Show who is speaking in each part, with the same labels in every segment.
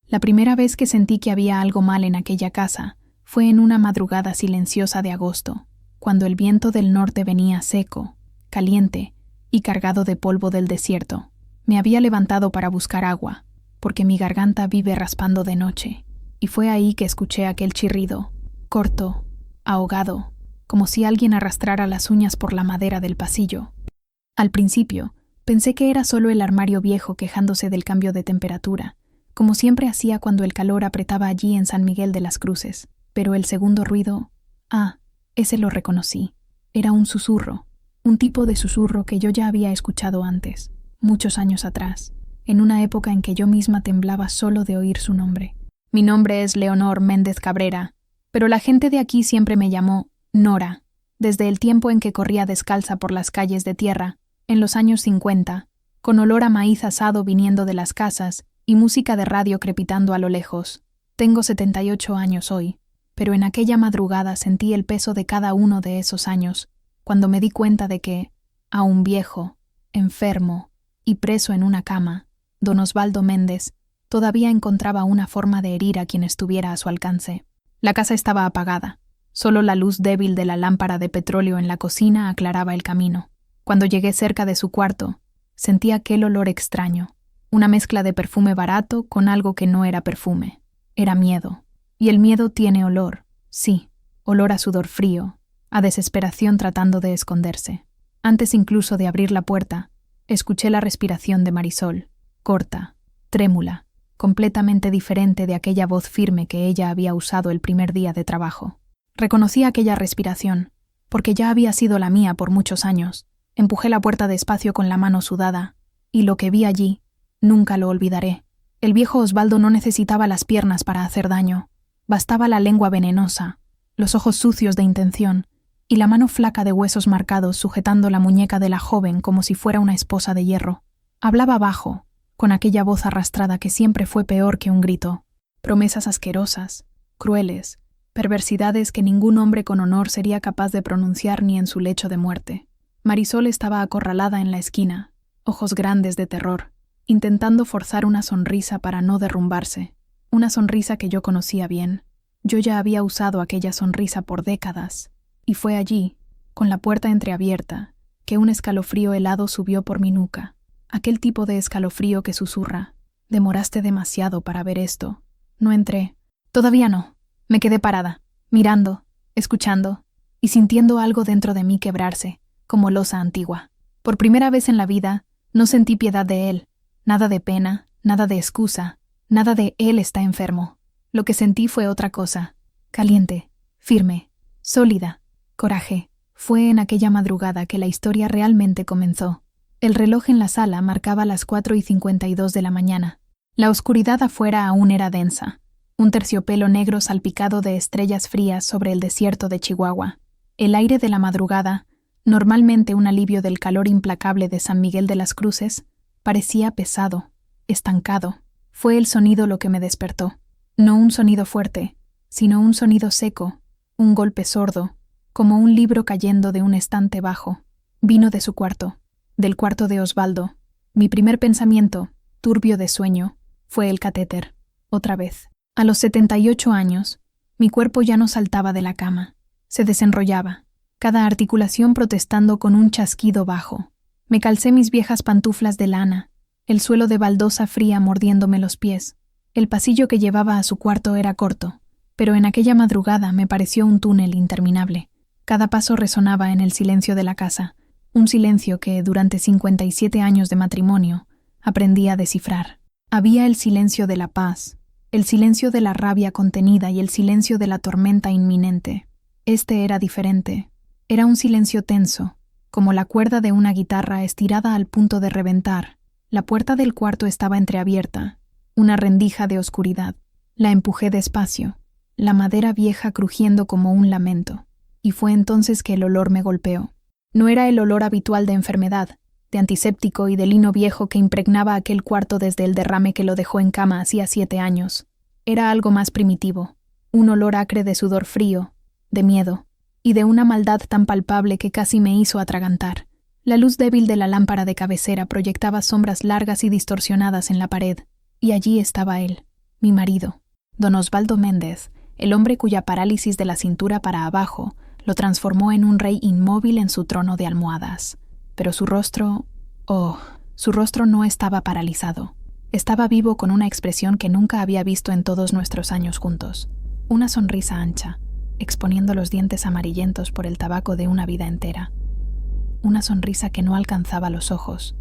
Speaker 1: La primera vez que sentí que había algo mal en aquella casa fue en una madrugada silenciosa de agosto, cuando el viento del norte venía seco, caliente y cargado de polvo del desierto. Me había levantado para buscar agua, porque mi garganta vive raspando de noche, y fue ahí que escuché aquel chirrido, corto, ahogado, como si alguien arrastrara las uñas por la madera del pasillo. Al principio, pensé que era solo el armario viejo quejándose del cambio de temperatura, como siempre hacía cuando el calor apretaba allí en San Miguel de las Cruces, pero el segundo ruido, ese lo reconocí. Era un susurro, un tipo de susurro que yo ya había escuchado antes, muchos años atrás, en una época en que yo misma temblaba solo de oír su nombre. Mi nombre es Leonor Méndez Cabrera, pero la gente de aquí siempre me llamó Nora, desde el tiempo en que corría descalza por las calles de tierra, en los años 50, con olor a maíz asado viniendo de las casas y música de radio crepitando a lo lejos. Tengo 78 años hoy, pero en aquella madrugada sentí el peso de cada uno de esos años, cuando me di cuenta de que, aún viejo, enfermo y preso en una cama, don Osvaldo Méndez todavía encontraba una forma de herir a quien estuviera a su alcance. La casa estaba apagada. Solo la luz débil de la lámpara de petróleo en la cocina aclaraba el camino. Cuando llegué cerca de su cuarto, sentí aquel olor extraño, una mezcla de perfume barato con algo que no era perfume. Era miedo. Y el miedo tiene olor, sí, olor a sudor frío, a desesperación tratando de esconderse. Antes incluso de abrir la puerta, escuché la respiración de Marisol, corta, trémula, completamente diferente de aquella voz firme que ella había usado el primer día de trabajo. Reconocí aquella respiración, porque ya había sido la mía por muchos años. Empujé la puerta despacio con la mano sudada, y lo que vi allí, nunca lo olvidaré. El viejo Osvaldo no necesitaba las piernas para hacer daño. Bastaba la lengua venenosa, los ojos sucios de intención, y la mano flaca de huesos marcados sujetando la muñeca de la joven como si fuera una esposa de hierro. Hablaba bajo, con aquella voz arrastrada que siempre fue peor que un grito. Promesas asquerosas, crueles, perversidades que ningún hombre con honor sería capaz de pronunciar ni en su lecho de muerte. Marisol estaba acorralada en la esquina, ojos grandes de terror, intentando forzar una sonrisa para no derrumbarse. Una sonrisa que yo conocía bien. Yo ya había usado aquella sonrisa por décadas, y fue allí, con la puerta entreabierta, que un escalofrío helado subió por mi nuca. Aquel tipo de escalofrío que susurra: «Demoraste demasiado para ver esto». No entré. Todavía no. Me quedé parada, mirando, escuchando, y sintiendo algo dentro de mí quebrarse, como losa antigua. Por primera vez en la vida, no sentí piedad de él. Nada de pena, nada de excusa. Nada de él está enfermo. Lo que sentí fue otra cosa. Caliente, firme, sólida, coraje. Fue en aquella madrugada que la historia realmente comenzó. El reloj en la sala marcaba las 4:52 de la mañana. La oscuridad afuera aún era densa. Un terciopelo negro salpicado de estrellas frías sobre el desierto de Chihuahua. El aire de la madrugada, normalmente un alivio del calor implacable de San Miguel de las Cruces, parecía pesado, estancado. Fue el sonido lo que me despertó. No un sonido fuerte, sino un sonido seco, un golpe sordo, como un libro cayendo de un estante bajo. Vino de su cuarto, del cuarto de Osvaldo. Mi primer pensamiento, turbio de sueño, fue el catéter. Otra vez. A los 78 años, mi cuerpo ya no saltaba de la cama. Se desenrollaba, cada articulación protestando con un chasquido bajo. Me calcé mis viejas pantuflas de lana, el suelo de baldosa fría mordiéndome los pies. El pasillo que llevaba a su cuarto era corto, pero en aquella madrugada me pareció un túnel interminable. Cada paso resonaba en el silencio de la casa, un silencio que, durante 57 años de matrimonio, aprendí a descifrar. Había el silencio de la paz, el silencio de la rabia contenida y el silencio de la tormenta inminente. Este era diferente. Era un silencio tenso, como la cuerda de una guitarra estirada al punto de reventar. La puerta del cuarto estaba entreabierta, una rendija de oscuridad. La empujé despacio, la madera vieja crujiendo como un lamento, y fue entonces que el olor me golpeó. No era el olor habitual de enfermedad, de antiséptico y de lino viejo que impregnaba aquel cuarto desde el derrame que lo dejó en cama hacía 7 años. Era algo más primitivo, un olor acre de sudor frío, de miedo, y de una maldad tan palpable que casi me hizo atragantar. La luz débil de la lámpara de cabecera proyectaba sombras largas y distorsionadas en la pared, y allí estaba él, Mi marido, don Osvaldo Méndez, el hombre cuya parálisis de la cintura para abajo lo transformó en un rey inmóvil en su trono de almohadas. Pero su rostro no estaba paralizado. Estaba vivo con una expresión que nunca había visto en todos nuestros años juntos. Una sonrisa ancha, exponiendo los dientes amarillentos por el tabaco de una vida entera. Una sonrisa que no alcanzaba los ojos.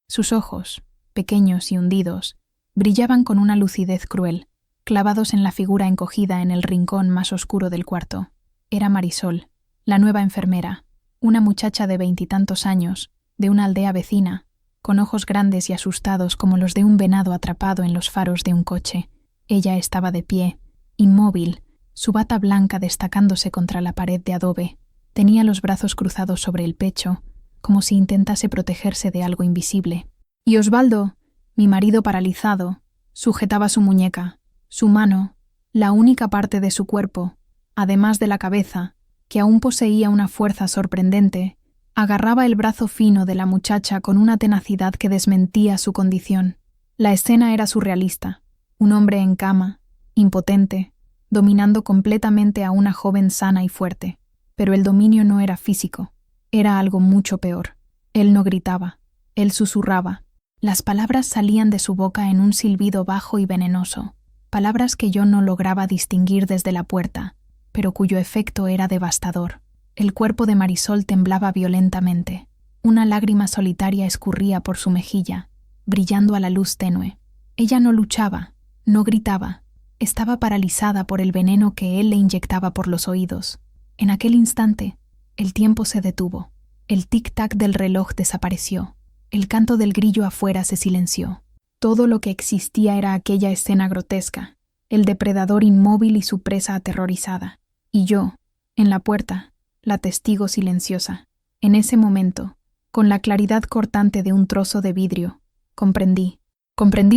Speaker 1: Sus ojos, pequeños y hundidos, brillaban con una lucidez cruel, clavados en la figura encogida en el rincón más oscuro del cuarto. Era Marisol, la nueva enfermera, una muchacha de 20 años, de una aldea vecina, con ojos grandes y asustados como los de un venado atrapado en los faros de un coche. Ella estaba de pie, inmóvil, su bata blanca destacándose contra la pared de adobe. Tenía los brazos cruzados sobre el pecho, como si intentase protegerse de algo invisible. Y Osvaldo, mi marido paralizado, sujetaba su muñeca, su mano, la única parte de su cuerpo, además de la cabeza, que aún poseía una fuerza sorprendente, agarraba el brazo fino de la muchacha con una tenacidad que desmentía su condición. La escena era surrealista. Un hombre en cama, impotente, dominando completamente a una joven sana y fuerte. Pero el dominio no era físico, era algo mucho peor. Él no gritaba, él susurraba. Las palabras salían de su boca en un silbido bajo y venenoso, palabras que yo no lograba distinguir desde la puerta, pero cuyo efecto era devastador. El cuerpo de Marisol temblaba violentamente. Una lágrima solitaria escurría por su mejilla, brillando a la luz tenue. Ella no luchaba, no gritaba. Estaba paralizada por el veneno que él le inyectaba por los oídos. En aquel instante, el tiempo se detuvo. El tic-tac del reloj desapareció. El canto del grillo afuera se silenció. Todo lo que existía era aquella escena grotesca, el depredador inmóvil y su presa aterrorizada. Y yo, en la puerta, la testigo silenciosa. En ese momento, con la claridad cortante de un trozo de vidrio, comprendí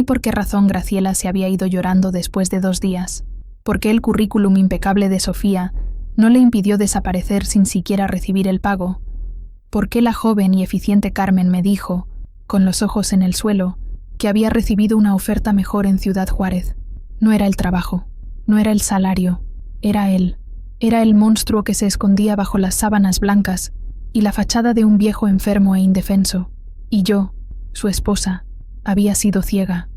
Speaker 1: por qué razón Graciela se había ido llorando después de 2 días, por qué el currículum impecable de Sofía no le impidió desaparecer sin siquiera recibir el pago, por qué la joven y eficiente Carmen me dijo, con los ojos en el suelo, que había recibido una oferta mejor en Ciudad Juárez. No era el trabajo, no era el salario, era él. Era el monstruo que se escondía bajo las sábanas blancas y la fachada de un viejo enfermo e indefenso. Y yo, su esposa, había sido ciega.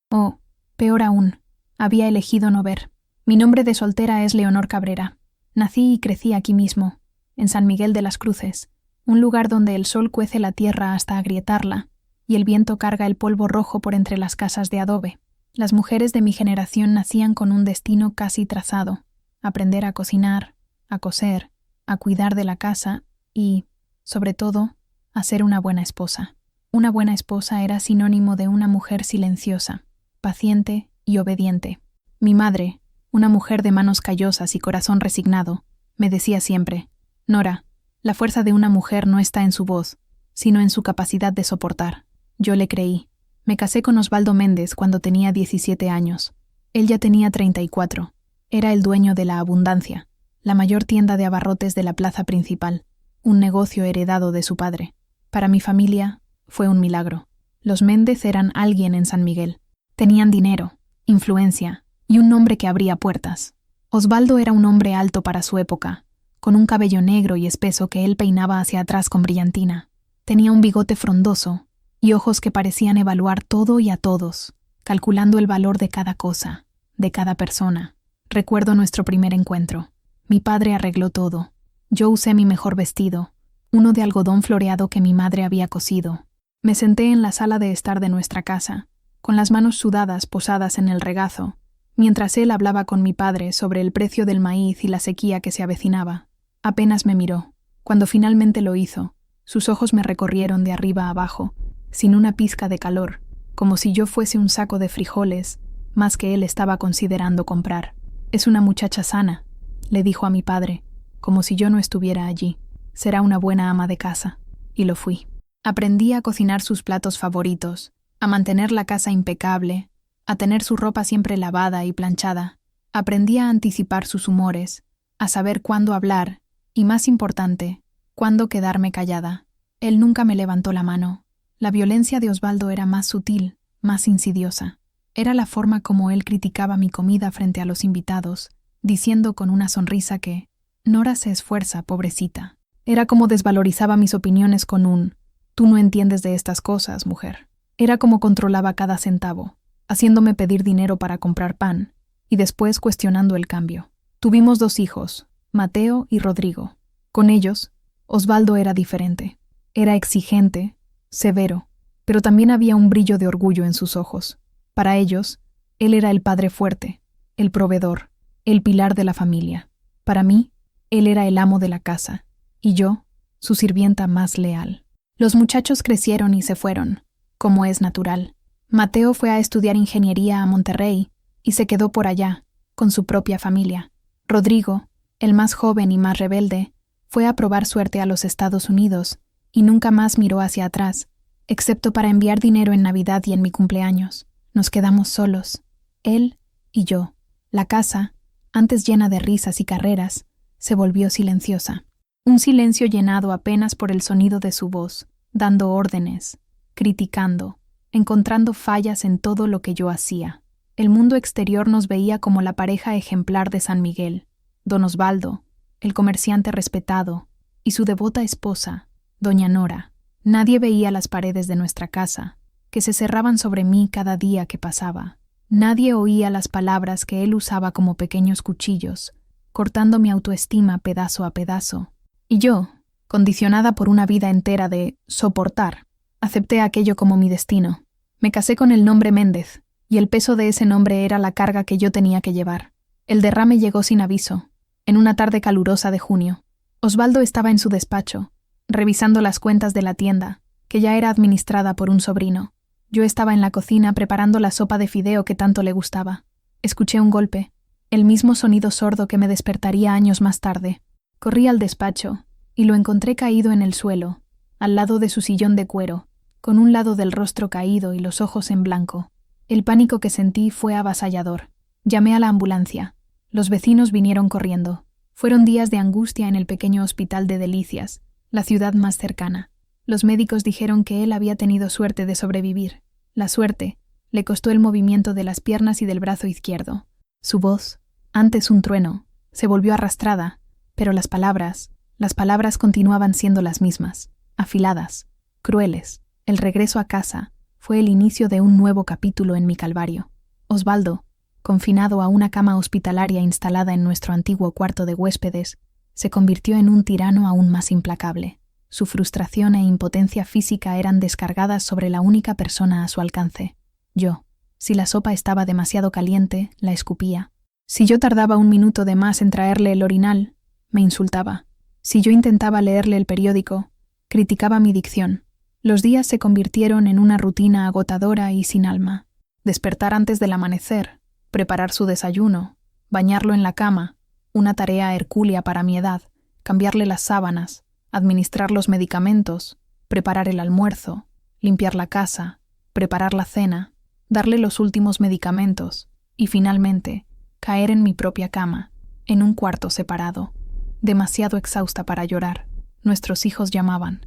Speaker 1: O, peor aún, había elegido no ver. Mi nombre de soltera es Leonor Cabrera. Nací y crecí aquí mismo, en San Miguel de las Cruces, un lugar donde el sol cuece la tierra hasta agrietarla y el viento carga el polvo rojo por entre las casas de adobe. Las mujeres de mi generación nacían con un destino casi trazado: aprender a cocinar, a coser, a cuidar de la casa y, sobre todo, a ser una buena esposa. Una buena esposa era sinónimo de una mujer silenciosa, paciente y obediente. Mi madre, una mujer de manos callosas y corazón resignado, me decía siempre: Nora, la fuerza de una mujer no está en su voz, sino en su capacidad de soportar. Yo le creí. Me casé con Osvaldo Méndez cuando tenía 17 años. Él ya tenía 34. Era el dueño de La Abundancia, la mayor tienda de abarrotes de la plaza principal, un negocio heredado de su padre. Para mi familia, fue un milagro. Los Méndez eran alguien en San Miguel. Tenían dinero, influencia y un nombre que abría puertas. Osvaldo era un hombre alto para su época, con un cabello negro y espeso que él peinaba hacia atrás con brillantina. Tenía un bigote frondoso y ojos que parecían evaluar todo y a todos, calculando el valor de cada cosa, de cada persona. Recuerdo nuestro primer encuentro. Mi padre arregló todo. Yo usé mi mejor vestido, uno de algodón floreado que mi madre había cosido. Me senté en la sala de estar de nuestra casa, con las manos sudadas posadas en el regazo, mientras él hablaba con mi padre sobre el precio del maíz y la sequía que se avecinaba. Apenas me miró. Cuando finalmente lo hizo, sus ojos me recorrieron de arriba a abajo, sin una pizca de calor, como si yo fuese un saco de frijoles, más que él estaba considerando comprar. «Es una muchacha sana», le dijo a mi padre, como si yo no estuviera allí. «Será una buena ama de casa». Y lo fui. Aprendí a cocinar sus platos favoritos, a mantener la casa impecable, a tener su ropa siempre lavada y planchada. Aprendí a anticipar sus humores, a saber cuándo hablar y, más importante, cuándo quedarme callada. Él nunca me levantó la mano. La violencia de Osvaldo era más sutil, más insidiosa. Era la forma como él criticaba mi comida frente a los invitados, diciendo con una sonrisa que Nora se esfuerza, pobrecita. Era como desvalorizaba mis opiniones con un «Tú no entiendes de estas cosas, mujer». Era como controlaba cada centavo, haciéndome pedir dinero para comprar pan, y después cuestionando el cambio. Tuvimos 2 hijos, Mateo y Rodrigo. Con ellos, Osvaldo era diferente. Era exigente, severo, pero también había un brillo de orgullo en sus ojos. Para ellos, él era el padre fuerte, el proveedor, el pilar de la familia. Para mí, él era el amo de la casa, y yo, su sirvienta más leal. Los muchachos crecieron y se fueron, como es natural. Mateo fue a estudiar ingeniería a Monterrey y se quedó por allá, con su propia familia. Rodrigo, el más joven y más rebelde, fue a probar suerte a los Estados Unidos y nunca más miró hacia atrás, excepto para enviar dinero en Navidad y en mi cumpleaños. Nos quedamos solos, él y yo. La casa, antes llena de risas y carreras, se volvió silenciosa. Un silencio llenado apenas por el sonido de su voz, dando órdenes, criticando, encontrando fallas en todo lo que yo hacía. El mundo exterior nos veía como la pareja ejemplar de San Miguel, don Osvaldo, el comerciante respetado, y su devota esposa, doña Nora. Nadie veía las paredes de nuestra casa, que se cerraban sobre mí cada día que pasaba. Nadie oía las palabras que él usaba como pequeños cuchillos, cortando mi autoestima pedazo a pedazo. Y yo, condicionada por una vida entera de soportar, acepté aquello como mi destino. Me casé con el nombre Méndez, y el peso de ese nombre era la carga que yo tenía que llevar. El derrame llegó sin aviso, en una tarde calurosa de junio. Osvaldo estaba en su despacho, revisando las cuentas de la tienda, que ya era administrada por un sobrino. Yo estaba en la cocina preparando la sopa de fideo que tanto le gustaba. Escuché un golpe, el mismo sonido sordo que me despertaría años más tarde. Corrí al despacho y lo encontré caído en el suelo, al lado de su sillón de cuero, con un lado del rostro caído y los ojos en blanco. El pánico que sentí fue avasallador. Llamé a la ambulancia. Los vecinos vinieron corriendo. Fueron días de angustia en el pequeño hospital de Delicias, la ciudad más cercana. Los médicos dijeron que él había tenido suerte de sobrevivir. La suerte le costó el movimiento de las piernas y del brazo izquierdo. Su voz, antes un trueno, se volvió arrastrada, pero las palabras continuaban siendo las mismas, afiladas, crueles. El regreso a casa fue el inicio de un nuevo capítulo en mi calvario. Osvaldo, confinado a una cama hospitalaria instalada en nuestro antiguo cuarto de huéspedes, se convirtió en un tirano aún más implacable. Su frustración e impotencia física eran descargadas sobre la única persona a su alcance, yo. Si la sopa estaba demasiado caliente, la escupía. Si yo tardaba un minuto de más en traerle el orinal, me insultaba. Si yo intentaba leerle el periódico, criticaba mi dicción. Los días se convirtieron en una rutina agotadora y sin alma. Despertar antes del amanecer, preparar su desayuno, bañarlo en la cama, una tarea hercúlea para mi edad, cambiarle las sábanas, administrar los medicamentos, preparar el almuerzo, limpiar la casa, preparar la cena, darle los últimos medicamentos y, finalmente, caer en mi propia cama, en un cuarto separado, demasiado exhausta para llorar. Nuestros hijos llamaban.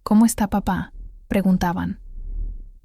Speaker 1: «¿Cómo está papá?», preguntaban.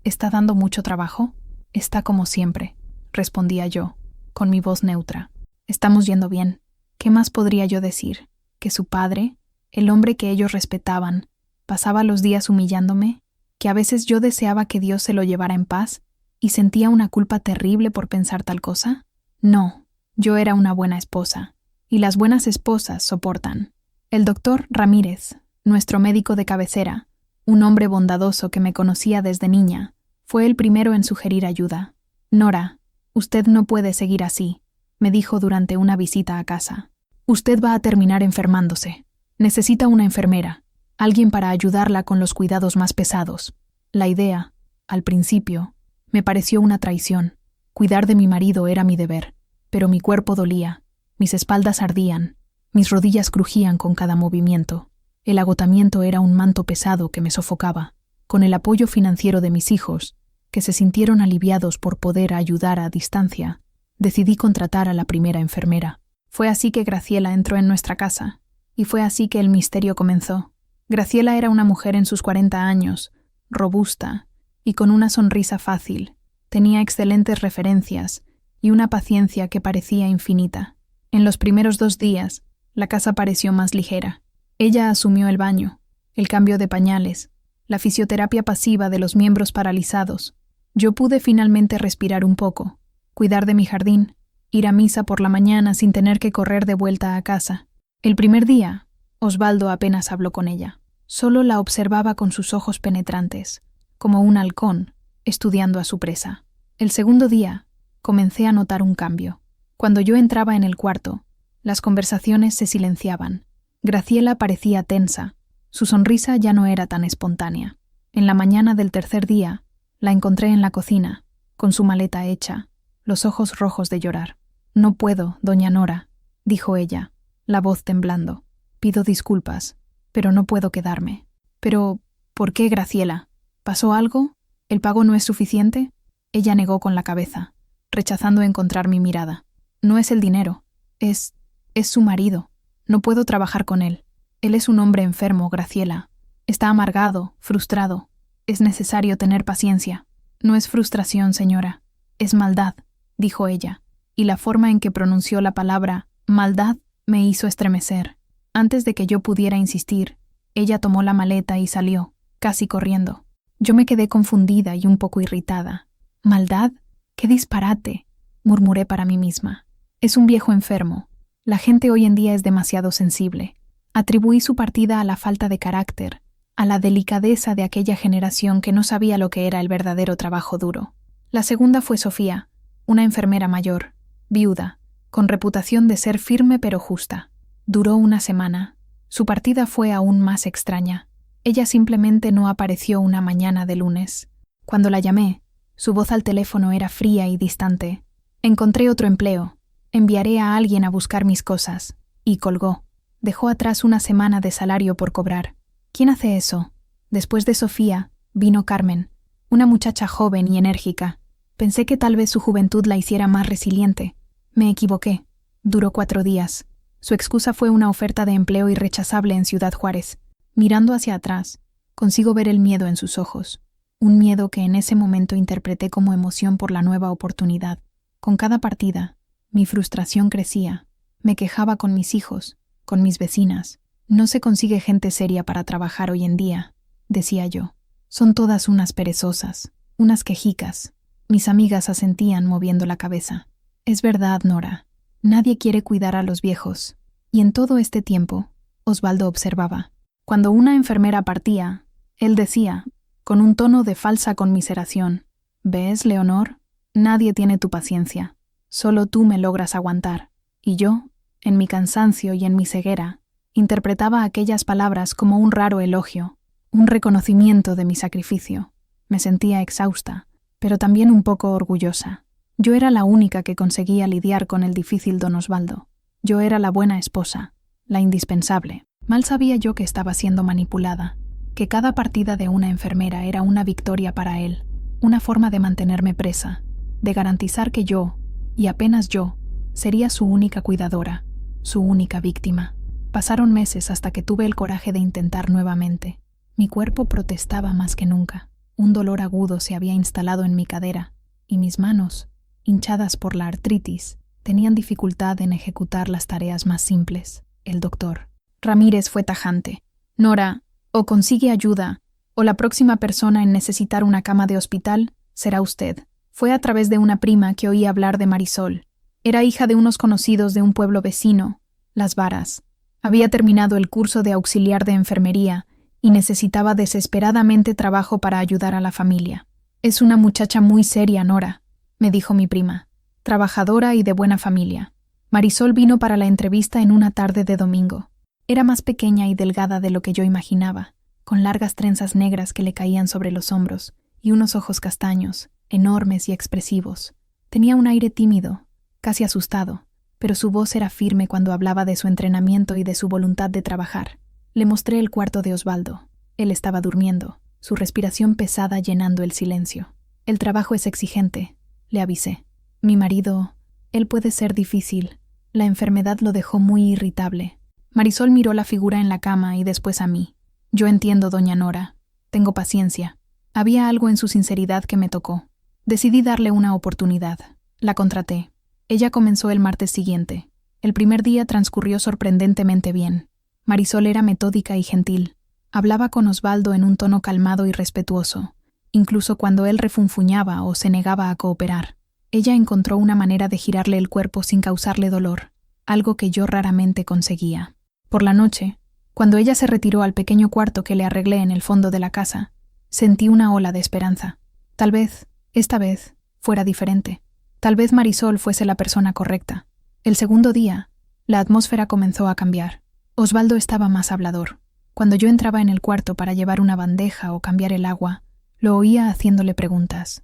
Speaker 1: «¿Está dando mucho trabajo?». «Está como siempre», respondía yo, con mi voz neutra. «Estamos yendo bien». ¿Qué más podría yo decir? ¿Que su padre, el hombre que ellos respetaban, pasaba los días humillándome? ¿Que a veces yo deseaba que Dios se lo llevara en paz y sentía una culpa terrible por pensar tal cosa? No, yo era una buena esposa, y las buenas esposas soportan. El doctor Ramírez, nuestro médico de cabecera, un hombre bondadoso que me conocía desde niña, fue el primero en sugerir ayuda. «Nora, usted no puede seguir así», me dijo durante una visita a casa. «Usted va a terminar enfermándose. Necesita una enfermera, alguien para ayudarla con los cuidados más pesados». La idea, al principio, me pareció una traición. Cuidar de mi marido era mi deber, pero mi cuerpo dolía, mis espaldas ardían, mis rodillas crujían con cada movimiento. El agotamiento era un manto pesado que me sofocaba. Con el apoyo financiero de mis hijos, que se sintieron aliviados por poder ayudar a distancia, decidí contratar a la primera enfermera. Fue así que Graciela entró en nuestra casa, y fue así que el misterio comenzó. Graciela era una mujer en sus 40 años, robusta y con una sonrisa fácil, Tenía excelentes referencias y una paciencia que parecía infinita. En los primeros 2 días, la casa pareció más ligera. Ella asumió el baño, el cambio de pañales, la fisioterapia pasiva de los miembros paralizados. Yo pude finalmente respirar un poco, cuidar de mi jardín, ir a misa por la mañana sin tener que correr de vuelta a casa. El primer día, Osvaldo apenas habló con ella. Solo la observaba con sus ojos penetrantes, como un halcón, estudiando a su presa. El segundo día, comencé a notar un cambio. Cuando yo entraba en el cuarto, las conversaciones se silenciaban. Graciela parecía tensa. Su sonrisa ya no era tan espontánea. En la mañana del tercer día, la encontré en la cocina, con su maleta hecha, los ojos rojos de llorar. «No puedo, doña Nora», dijo ella, la voz temblando. «Pido disculpas, pero no puedo quedarme». «Pero, ¿por qué, Graciela? ¿Pasó algo? ¿El pago no es suficiente?» Ella negó con la cabeza, rechazando encontrar mi mirada. «No es el dinero, es su marido. No puedo trabajar con él. Él es un hombre enfermo, Graciela. Está amargado, frustrado. Es necesario tener paciencia». «No es frustración, señora. Es maldad», dijo ella, y la forma en que pronunció la palabra «maldad» me hizo estremecer. Antes de que yo pudiera insistir, ella tomó la maleta y salió, casi corriendo. Yo me quedé confundida y un poco irritada. «¿Maldad? ¡Qué disparate!», murmuré para mí misma. «Es un viejo enfermo. La gente hoy en día es demasiado sensible». Atribuí su partida a la falta de carácter, a la delicadeza de aquella generación que no sabía lo que era el verdadero trabajo duro. La segunda fue Sofía, una enfermera mayor, viuda, con reputación de ser firme pero justa. Duró una semana. Su partida fue aún más extraña. Ella simplemente no apareció una mañana de lunes. Cuando la llamé, su voz al teléfono era fría y distante. «Encontré otro empleo. Enviaré a alguien a buscar mis cosas». Y colgó. Dejó atrás una semana de salario por cobrar. ¿Quién hace eso? Después de Sofía, vino Carmen, una muchacha joven y enérgica. Pensé que tal vez su juventud la hiciera más resiliente. Me equivoqué. Duró 4 días. Su excusa fue una oferta de empleo irrechazable en Ciudad Juárez. Mirando hacia atrás, consigo ver el miedo en sus ojos. Un miedo que en ese momento interpreté como emoción por la nueva oportunidad. Con cada partida, mi frustración crecía. Me quejaba con mis hijos, con mis vecinas. «No se consigue gente seria para trabajar hoy en día», decía yo. «Son todas unas perezosas, unas quejicas». Mis amigas asentían moviendo la cabeza. «Es verdad, Nora. Nadie quiere cuidar a los viejos». Y en todo este tiempo, Osvaldo observaba. Cuando una enfermera partía, él decía, con un tono de falsa conmiseración: «¿Ves, Leonor? Nadie tiene tu paciencia. Solo tú me logras aguantar». Y yo, en mi cansancio y en mi ceguera, interpretaba aquellas palabras como un raro elogio, un reconocimiento de mi sacrificio. Me sentía exhausta, pero también un poco orgullosa. Yo era la única que conseguía lidiar con el difícil don Osvaldo. Yo era la buena esposa, la indispensable. Mal sabía yo que estaba siendo manipulada, que cada partida de una enfermera era una victoria para él, una forma de mantenerme presa, de garantizar que yo, y apenas yo, sería su única cuidadora, su única víctima. Pasaron meses hasta que tuve el coraje de intentar nuevamente. Mi cuerpo protestaba más que nunca. Un dolor agudo se había instalado en mi cadera, y mis manos, hinchadas por la artritis, tenían dificultad en ejecutar las tareas más simples. El doctor Ramírez fue tajante. «Nora, o consigue ayuda, o la próxima persona en necesitar una cama de hospital será usted». Fue a través de una prima que oí hablar de Marisol. Era hija de unos conocidos de un pueblo vecino, Las Varas. Había terminado el curso de auxiliar de enfermería y necesitaba desesperadamente trabajo para ayudar a la familia. «Es una muchacha muy seria, Nora», me dijo mi prima, «trabajadora y de buena familia». Marisol vino para la entrevista en una tarde de domingo. Era más pequeña y delgada de lo que yo imaginaba, con largas trenzas negras que le caían sobre los hombros y unos ojos castaños, enormes y expresivos. Tenía un aire tímido, casi asustado, pero su voz era firme cuando hablaba de su entrenamiento y de su voluntad de trabajar. Le mostré el cuarto de Osvaldo. Él estaba durmiendo, su respiración pesada llenando el silencio. «El trabajo es exigente», le avisé. «Mi marido, él puede ser difícil. La enfermedad lo dejó muy irritable». Marisol miró la figura en la cama y después a mí. «Yo entiendo, doña Nora. Tengo paciencia». Había algo en su sinceridad que me tocó. Decidí darle una oportunidad. La contraté. Ella comenzó el martes siguiente. El primer día transcurrió sorprendentemente bien. Marisol era metódica y gentil. Hablaba con Osvaldo en un tono calmado y respetuoso, incluso cuando él refunfuñaba o se negaba a cooperar. Ella encontró una manera de girarle el cuerpo sin causarle dolor, algo que yo raramente conseguía. Por la noche, cuando ella se retiró al pequeño cuarto que le arreglé en el fondo de la casa, sentí una ola de esperanza. Tal vez, esta vez, fuera diferente. Tal vez Marisol fuese la persona correcta. El segundo día, la atmósfera comenzó a cambiar. Osvaldo estaba más hablador. Cuando yo entraba en el cuarto para llevar una bandeja o cambiar el agua, lo oía haciéndole preguntas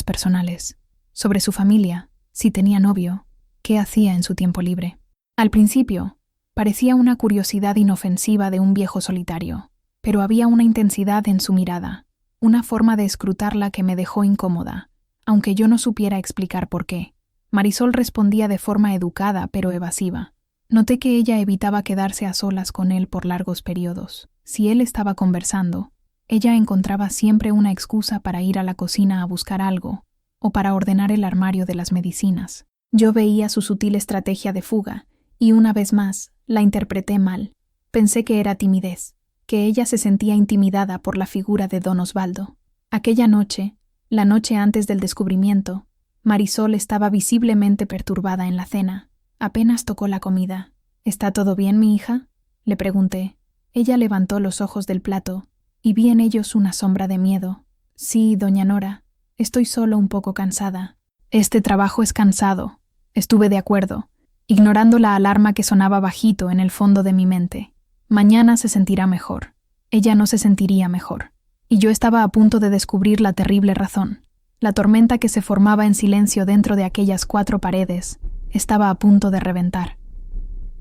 Speaker 1: personales, sobre su familia, si tenía novio, qué hacía en su tiempo libre. Al principio, parecía una curiosidad inofensiva de un viejo solitario, pero había una intensidad en su mirada, una forma de escrutarla que me dejó incómoda, aunque yo no supiera explicar por qué. Marisol respondía de forma educada pero evasiva. Noté que ella evitaba quedarse a solas con él por largos periodos. Si él estaba conversando, ella encontraba siempre una excusa para ir a la cocina a buscar algo, o para ordenar el armario de las medicinas. Yo veía su sutil estrategia de fuga, y una vez más, la interpreté mal. Pensé que era timidez, que ella se sentía intimidada por la figura de don Osvaldo. Aquella noche, la noche antes del descubrimiento, Marisol estaba visiblemente perturbada en la cena. Apenas tocó la comida. ¿Está todo bien, mi hija?, le pregunté. Ella levantó los ojos del plato, y vi en ellos una sombra de miedo. Sí, doña Nora, estoy solo un poco cansada. Este trabajo es cansado. Estuve de acuerdo, ignorando la alarma que sonaba bajito en el fondo de mi mente. Mañana se sentirá mejor. Ella no se sentiría mejor. Y yo estaba a punto de descubrir la terrible razón. La tormenta que se formaba en silencio dentro de aquellas 4 paredes estaba a punto de reventar.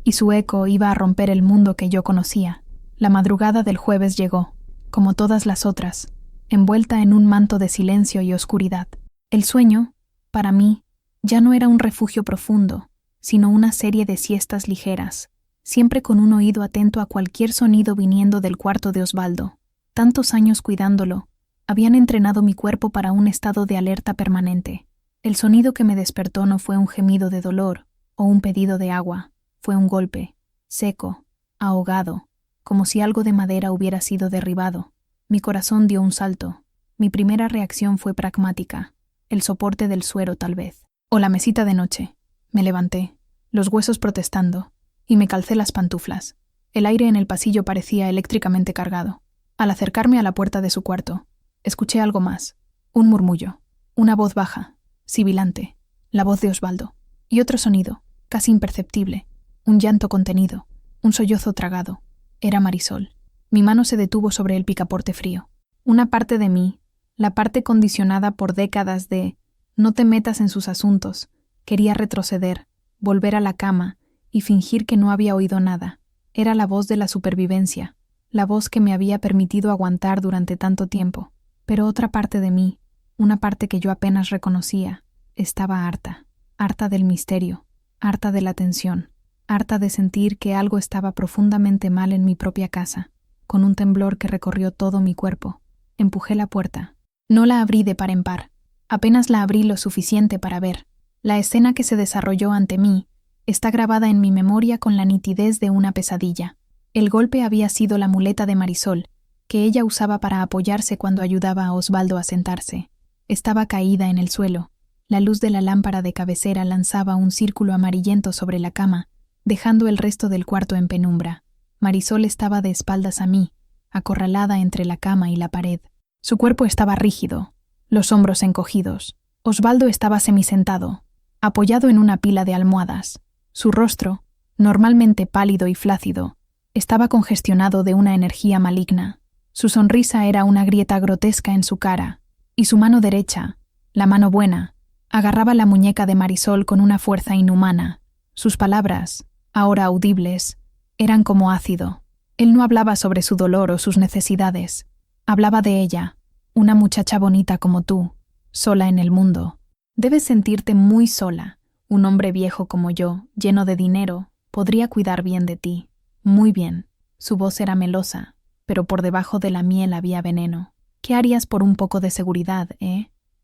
Speaker 1: Y su eco iba a romper el mundo que yo conocía. La madrugada del jueves llegó, como todas las otras, envuelta en un manto de silencio y oscuridad. El sueño, para mí, ya no era un refugio profundo, sino una serie de siestas ligeras, siempre con un oído atento a cualquier sonido viniendo del cuarto de Osvaldo. Tantos años cuidándolo, habían entrenado mi cuerpo para un estado de alerta permanente. El sonido que me despertó no fue un gemido de dolor o un pedido de agua, fue un golpe, seco, ahogado, como si algo de madera hubiera sido derribado. Mi corazón dio un salto. Mi primera reacción fue pragmática, el soporte del suero tal vez, o la mesita de noche. Me levanté, los huesos protestando, y me calcé las pantuflas. El aire en el pasillo parecía eléctricamente cargado. Al acercarme a la puerta de su cuarto, escuché algo más, un murmullo, una voz baja, sibilante, la voz de Osvaldo, y otro sonido, casi imperceptible, un llanto contenido, un sollozo tragado. Era Marisol. Mi mano se detuvo sobre el picaporte frío. Una parte de mí, la parte condicionada por décadas de «no te metas en sus asuntos», quería retroceder, volver a la cama y fingir que no había oído nada. Era la voz de la supervivencia, la voz que me había permitido aguantar durante tanto tiempo. Pero otra parte de mí, una parte que yo apenas reconocía, estaba harta del misterio, harta de la tensión, harta de sentir que algo estaba profundamente mal en mi propia casa. Con un temblor que recorrió todo mi cuerpo, empujé la puerta. No la abrí de par en par, apenas la abrí lo suficiente para ver. La escena que se desarrolló ante mí está grabada en mi memoria con la nitidez de una pesadilla. El golpe había sido la muleta de Marisol, que ella usaba para apoyarse cuando ayudaba a Osvaldo a sentarse. Estaba caída en el suelo. La luz de la lámpara de cabecera lanzaba un círculo amarillento sobre la cama, dejando el resto del cuarto en penumbra. Marisol estaba de espaldas a mí, acorralada entre la cama y la pared. Su cuerpo estaba rígido, los hombros encogidos. Osvaldo estaba semisentado, apoyado en una pila de almohadas. Su rostro, normalmente pálido y flácido, estaba congestionado de una energía maligna. Su sonrisa era una grieta grotesca en su cara, y su mano derecha, la mano buena, agarraba la muñeca de Marisol con una fuerza inhumana. Sus palabras, ahora audibles, eran como ácido. Él no hablaba sobre su dolor o sus necesidades. Hablaba de ella, una muchacha bonita como tú, sola en el mundo. Debes sentirte muy sola. Un hombre viejo como yo, lleno de dinero, podría cuidar bien de ti. Muy bien. Su voz era melosa, pero por debajo de la miel había veneno. ¿Qué harías por un poco de seguridad,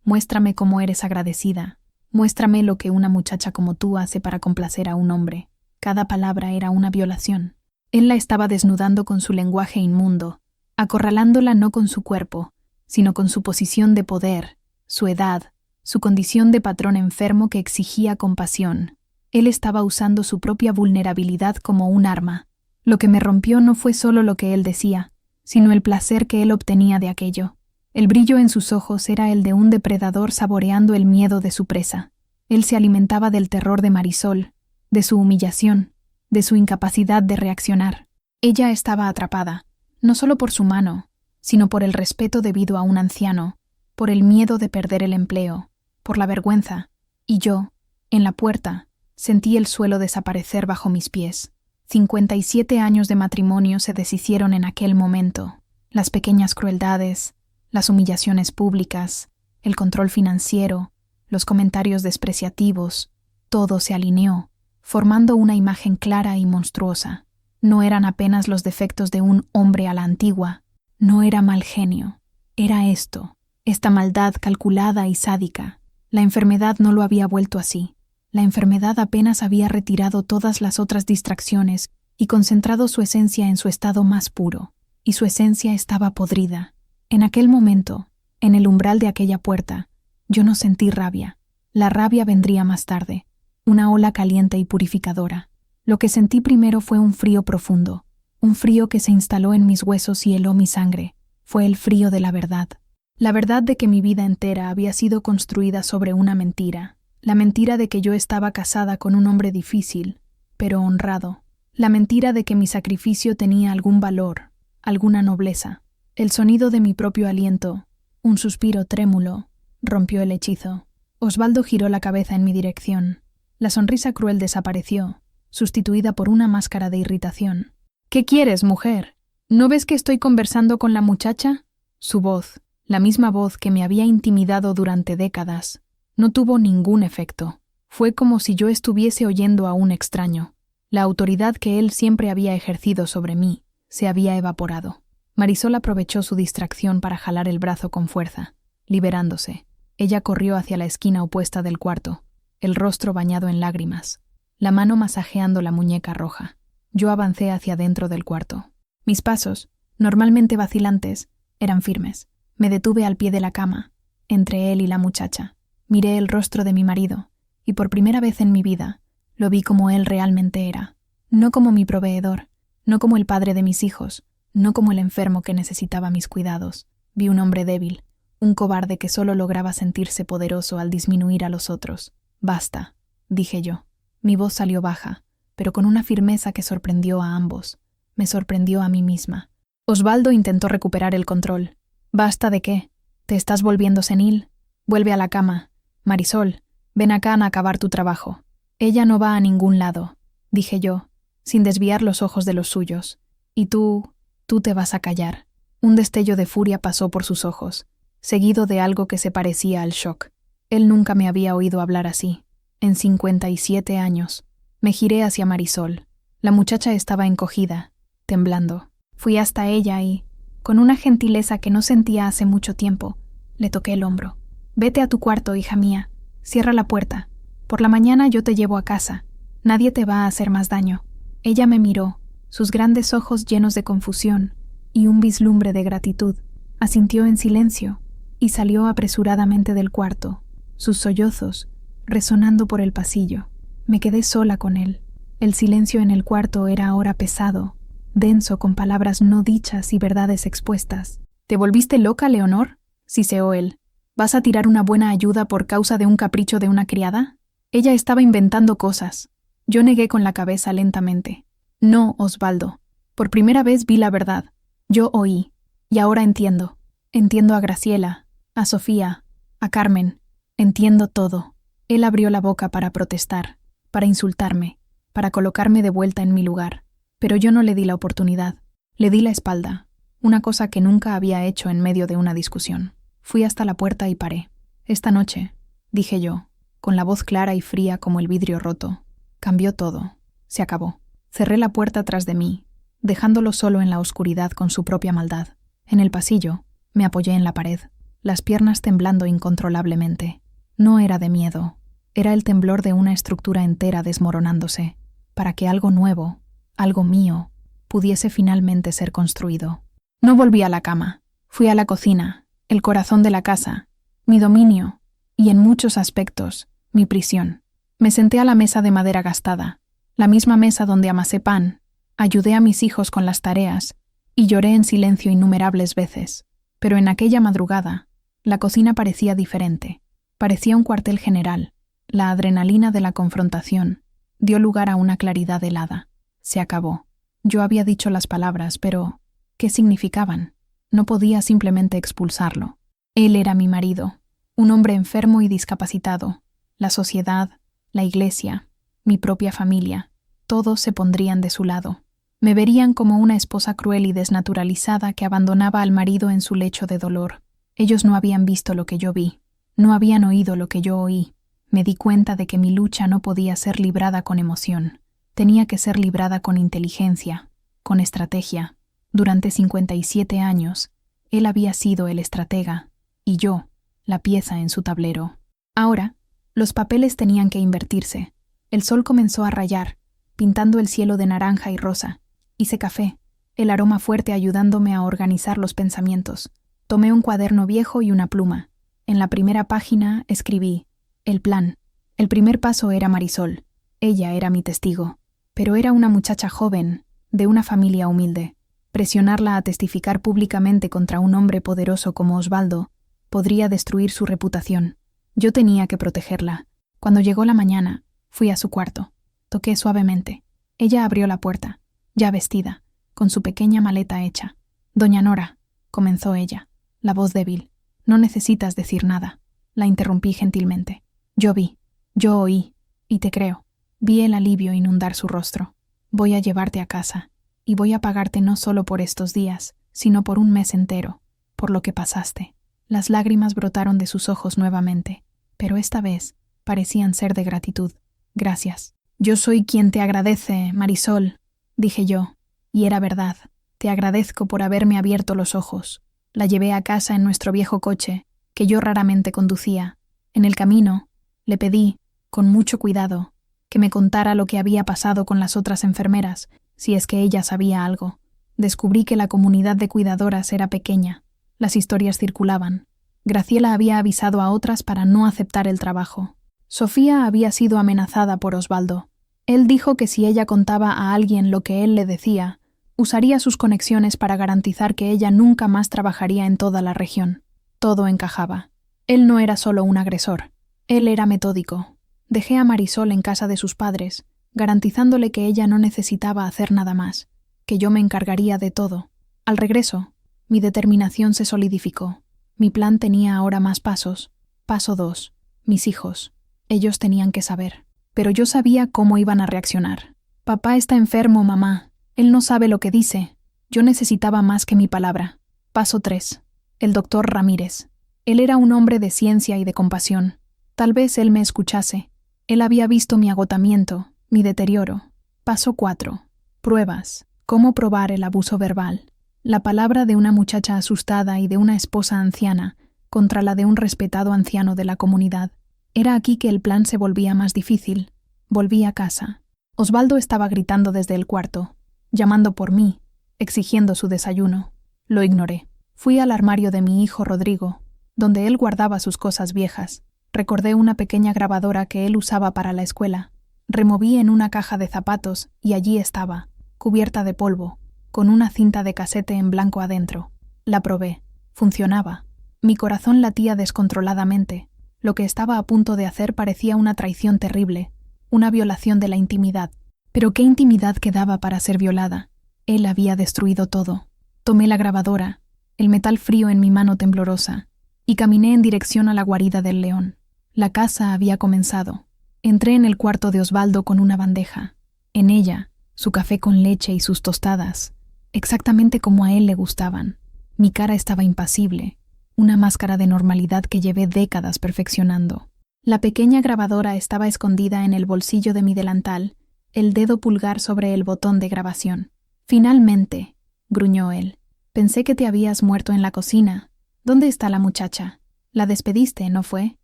Speaker 1: Muéstrame cómo eres agradecida. Muéstrame lo que una muchacha como tú hace para complacer a un hombre. Cada palabra era una violación. Él la estaba desnudando con su lenguaje inmundo, acorralándola no con su cuerpo, sino con su posición de poder, su edad, su condición de patrón enfermo que exigía compasión. Él estaba usando su propia vulnerabilidad como un arma. Lo que me rompió no fue solo lo que él decía, sino el placer que él obtenía de aquello. El brillo en sus ojos era el de un depredador saboreando el miedo de su presa. Él se alimentaba del terror de Marisol, de su humillación, de su incapacidad de reaccionar. Ella estaba atrapada, no solo por su mano, sino por el respeto debido a un anciano, por el miedo de perder el empleo, por la vergüenza, y yo, en la puerta, sentí el suelo desaparecer bajo mis pies. 57 años de matrimonio se deshicieron en aquel momento. Las pequeñas crueldades, las humillaciones públicas, el control financiero, los comentarios despreciativos, todo se alineó, formando una imagen clara y monstruosa. No eran apenas los defectos de un hombre a la antigua, no era mal genio, era esto, esta maldad calculada y sádica. La enfermedad no lo había vuelto así. La enfermedad apenas había retirado todas las otras distracciones y concentrado su esencia en su estado más puro, y su esencia estaba podrida. En aquel momento, en el umbral de aquella puerta, yo no sentí rabia. La rabia vendría más tarde, una ola caliente y purificadora. Lo que sentí primero fue un frío profundo, un frío que se instaló en mis huesos y heló mi sangre. Fue el frío de la verdad de que mi vida entera había sido construida sobre una mentira. La mentira de que yo estaba casada con un hombre difícil, pero honrado. La mentira de que mi sacrificio tenía algún valor, alguna nobleza. El sonido de mi propio aliento, un suspiro trémulo, rompió el hechizo. Osvaldo giró la cabeza en mi dirección. La sonrisa cruel desapareció, sustituida por una máscara de irritación. «¿Qué quieres, mujer? ¿No ves que estoy conversando con la muchacha?» Su voz, la misma voz que me había intimidado durante décadas, no tuvo ningún efecto. Fue como si yo estuviese oyendo a un extraño. La autoridad que él siempre había ejercido sobre mí se había evaporado. Marisol aprovechó su distracción para jalar el brazo con fuerza. Liberándose, ella corrió hacia la esquina opuesta del cuarto, el rostro bañado en lágrimas, la mano masajeando la muñeca roja. Yo avancé hacia dentro del cuarto. Mis pasos, normalmente vacilantes, eran firmes. Me detuve al pie de la cama, entre él y la muchacha. Miré el rostro de mi marido, y por primera vez en mi vida, lo vi como él realmente era. No como mi proveedor, no como el padre de mis hijos, no como el enfermo que necesitaba mis cuidados. Vi un hombre débil, un cobarde que solo lograba sentirse poderoso al disminuir a los otros. «Basta», dije yo. Mi voz salió baja, pero con una firmeza que sorprendió a ambos. Me sorprendió a mí misma. Osvaldo intentó recuperar el control. «¿Basta de qué? ¿Te estás volviendo senil? Vuelve a la cama. Marisol, ven acá a acabar tu trabajo». «Ella no va a ningún lado», dije yo, sin desviar los ojos de los suyos. «Y tú te vas a callar». Un destello de furia pasó por sus ojos, seguido de algo que se parecía al shock. Él nunca me había oído hablar así. En 57 años. Me giré hacia Marisol. La muchacha estaba encogida, temblando. Fui hasta ella y, con una gentileza que no sentía hace mucho tiempo, le toqué el hombro. «Vete a tu cuarto, hija mía. Cierra la puerta. Por la mañana yo te llevo a casa. Nadie te va a hacer más daño». Ella me miró, sus grandes ojos llenos de confusión y un vislumbre de gratitud. Asintió en silencio y salió apresuradamente del cuarto, sus sollozos resonando por el pasillo. Me quedé sola con él. El silencio en el cuarto era ahora pesado, denso con palabras no dichas y verdades expuestas. «¿Te volviste loca, Leonor?», siseó él. «¿Vas a tirar una buena ayuda por causa de un capricho de una criada?» Ella estaba inventando cosas. Yo negué con la cabeza lentamente. «No, Osvaldo. Por primera vez vi la verdad. Yo oí. Y ahora entiendo. Entiendo a Graciela, a Sofía, a Carmen. Entiendo todo». Él abrió la boca para protestar, para insultarme, para colocarme de vuelta en mi lugar. Pero yo no le di la oportunidad. Le di la espalda, una cosa que nunca había hecho en medio de una discusión. Fui hasta la puerta y paré. «Esta noche», dije yo, con la voz clara y fría como el vidrio roto, cambió todo. Se acabó. Cerré la puerta tras de mí, dejándolo solo en la oscuridad con su propia maldad. En el pasillo, me apoyé en la pared. las piernas temblando incontrolablemente. No era de miedo, era el temblor de una estructura entera desmoronándose, para que algo nuevo, algo mío, pudiese finalmente ser construido. No volví a la cama, fui a la cocina, el corazón de la casa, mi dominio y, en muchos aspectos, mi prisión. Me senté a la mesa de madera gastada, la misma mesa donde amasé pan, ayudé a mis hijos con las tareas y lloré en silencio innumerables veces. Pero en aquella madrugada, la cocina parecía diferente. Parecía un cuartel general. La adrenalina de la confrontación dio lugar a una claridad helada. Se acabó. Yo había dicho las palabras, pero ¿qué significaban? No podía simplemente expulsarlo. Él era mi marido, un hombre enfermo y discapacitado. La sociedad, la iglesia, mi propia familia, todos se pondrían de su lado. Me verían como una esposa cruel y desnaturalizada que abandonaba al marido en su lecho de dolor. Ellos no habían visto lo que yo vi, no habían oído lo que yo oí. Me di cuenta de que mi lucha no podía ser librada con emoción. Tenía que ser librada con inteligencia, con estrategia. Durante 57 años, él había sido el estratega, y yo, la pieza en su tablero. Ahora, los papeles tenían que invertirse. El sol comenzó a rayar, pintando el cielo de naranja y rosa. Hice café, el aroma fuerte ayudándome a organizar los pensamientos. Tomé un cuaderno viejo y una pluma. En la primera página escribí: el plan. El primer paso era Marisol. Ella era mi testigo. Pero era una muchacha joven, de una familia humilde. Presionarla a testificar públicamente contra un hombre poderoso como Osvaldo podría destruir su reputación. Yo tenía que protegerla. Cuando llegó la mañana, fui a su cuarto. Toqué suavemente. Ella abrió la puerta, ya vestida, con su pequeña maleta hecha. «Doña Nora», comenzó ella, la voz débil. «No necesitas decir nada», la interrumpí gentilmente. Yo vi, yo oí, y te creo. Vi el alivio inundar su rostro. «Voy a llevarte a casa, y voy a pagarte no solo por estos días, sino por un mes entero, por lo que pasaste». Las lágrimas brotaron de sus ojos nuevamente, pero esta vez parecían ser de gratitud. «Gracias». «Yo soy quien te agradece, Marisol», dije yo, y era verdad. «Te agradezco por haberme abierto los ojos». La llevé a casa en nuestro viejo coche, que yo raramente conducía. En el camino, le pedí, con mucho cuidado, que me contara lo que había pasado con las otras enfermeras, si es que ella sabía algo. Descubrí que la comunidad de cuidadoras era pequeña. Las historias circulaban. Graciela había avisado a otras para no aceptar el trabajo. Sofía había sido amenazada por Osvaldo. Él dijo que si ella contaba a alguien lo que él le decía, usaría sus conexiones para garantizar que ella nunca más trabajaría en toda la región. Todo encajaba. Él no era solo un agresor. Él era metódico. Dejé a Marisol en casa de sus padres, garantizándole que ella no necesitaba hacer nada más, que yo me encargaría de todo. Al regreso, mi determinación se solidificó. Mi plan tenía ahora más pasos. Paso 2. Mis hijos. Ellos tenían que saber. Pero yo sabía cómo iban a reaccionar. «Papá está enfermo, mamá. Él no sabe lo que dice». Yo necesitaba más que mi palabra. Paso 3. El doctor Ramírez. Él era un hombre de ciencia y de compasión. Tal vez él me escuchase. Él había visto mi agotamiento, mi deterioro. Paso 4. Pruebas. ¿Cómo probar el abuso verbal? La palabra de una muchacha asustada y de una esposa anciana contra la de un respetado anciano de la comunidad. Era aquí que el plan se volvía más difícil. Volví a casa. Osvaldo estaba gritando desde el cuarto, llamando por mí, exigiendo su desayuno. Lo ignoré. Fui al armario de mi hijo Rodrigo, donde él guardaba sus cosas viejas. Recordé una pequeña grabadora que él usaba para la escuela. Removí en una caja de zapatos y allí estaba, cubierta de polvo, con una cinta de casete en blanco adentro. La probé. Funcionaba. Mi corazón latía descontroladamente. Lo que estaba a punto de hacer parecía una traición terrible, una violación de la intimidad. Pero ¿qué intimidad quedaba para ser violada? Él había destruido todo. Tomé la grabadora, el metal frío en mi mano temblorosa, y caminé en dirección a la guarida del león. La caza había comenzado. Entré en el cuarto de Osvaldo con una bandeja. En ella, su café con leche y sus tostadas, exactamente como a él le gustaban. Mi cara estaba impasible, una máscara de normalidad que llevé décadas perfeccionando. La pequeña grabadora estaba escondida en el bolsillo de mi delantal, el dedo pulgar sobre el botón de grabación. «Finalmente», gruñó él, «pensé que te habías muerto en la cocina. ¿Dónde está la muchacha? La despediste, ¿no fue?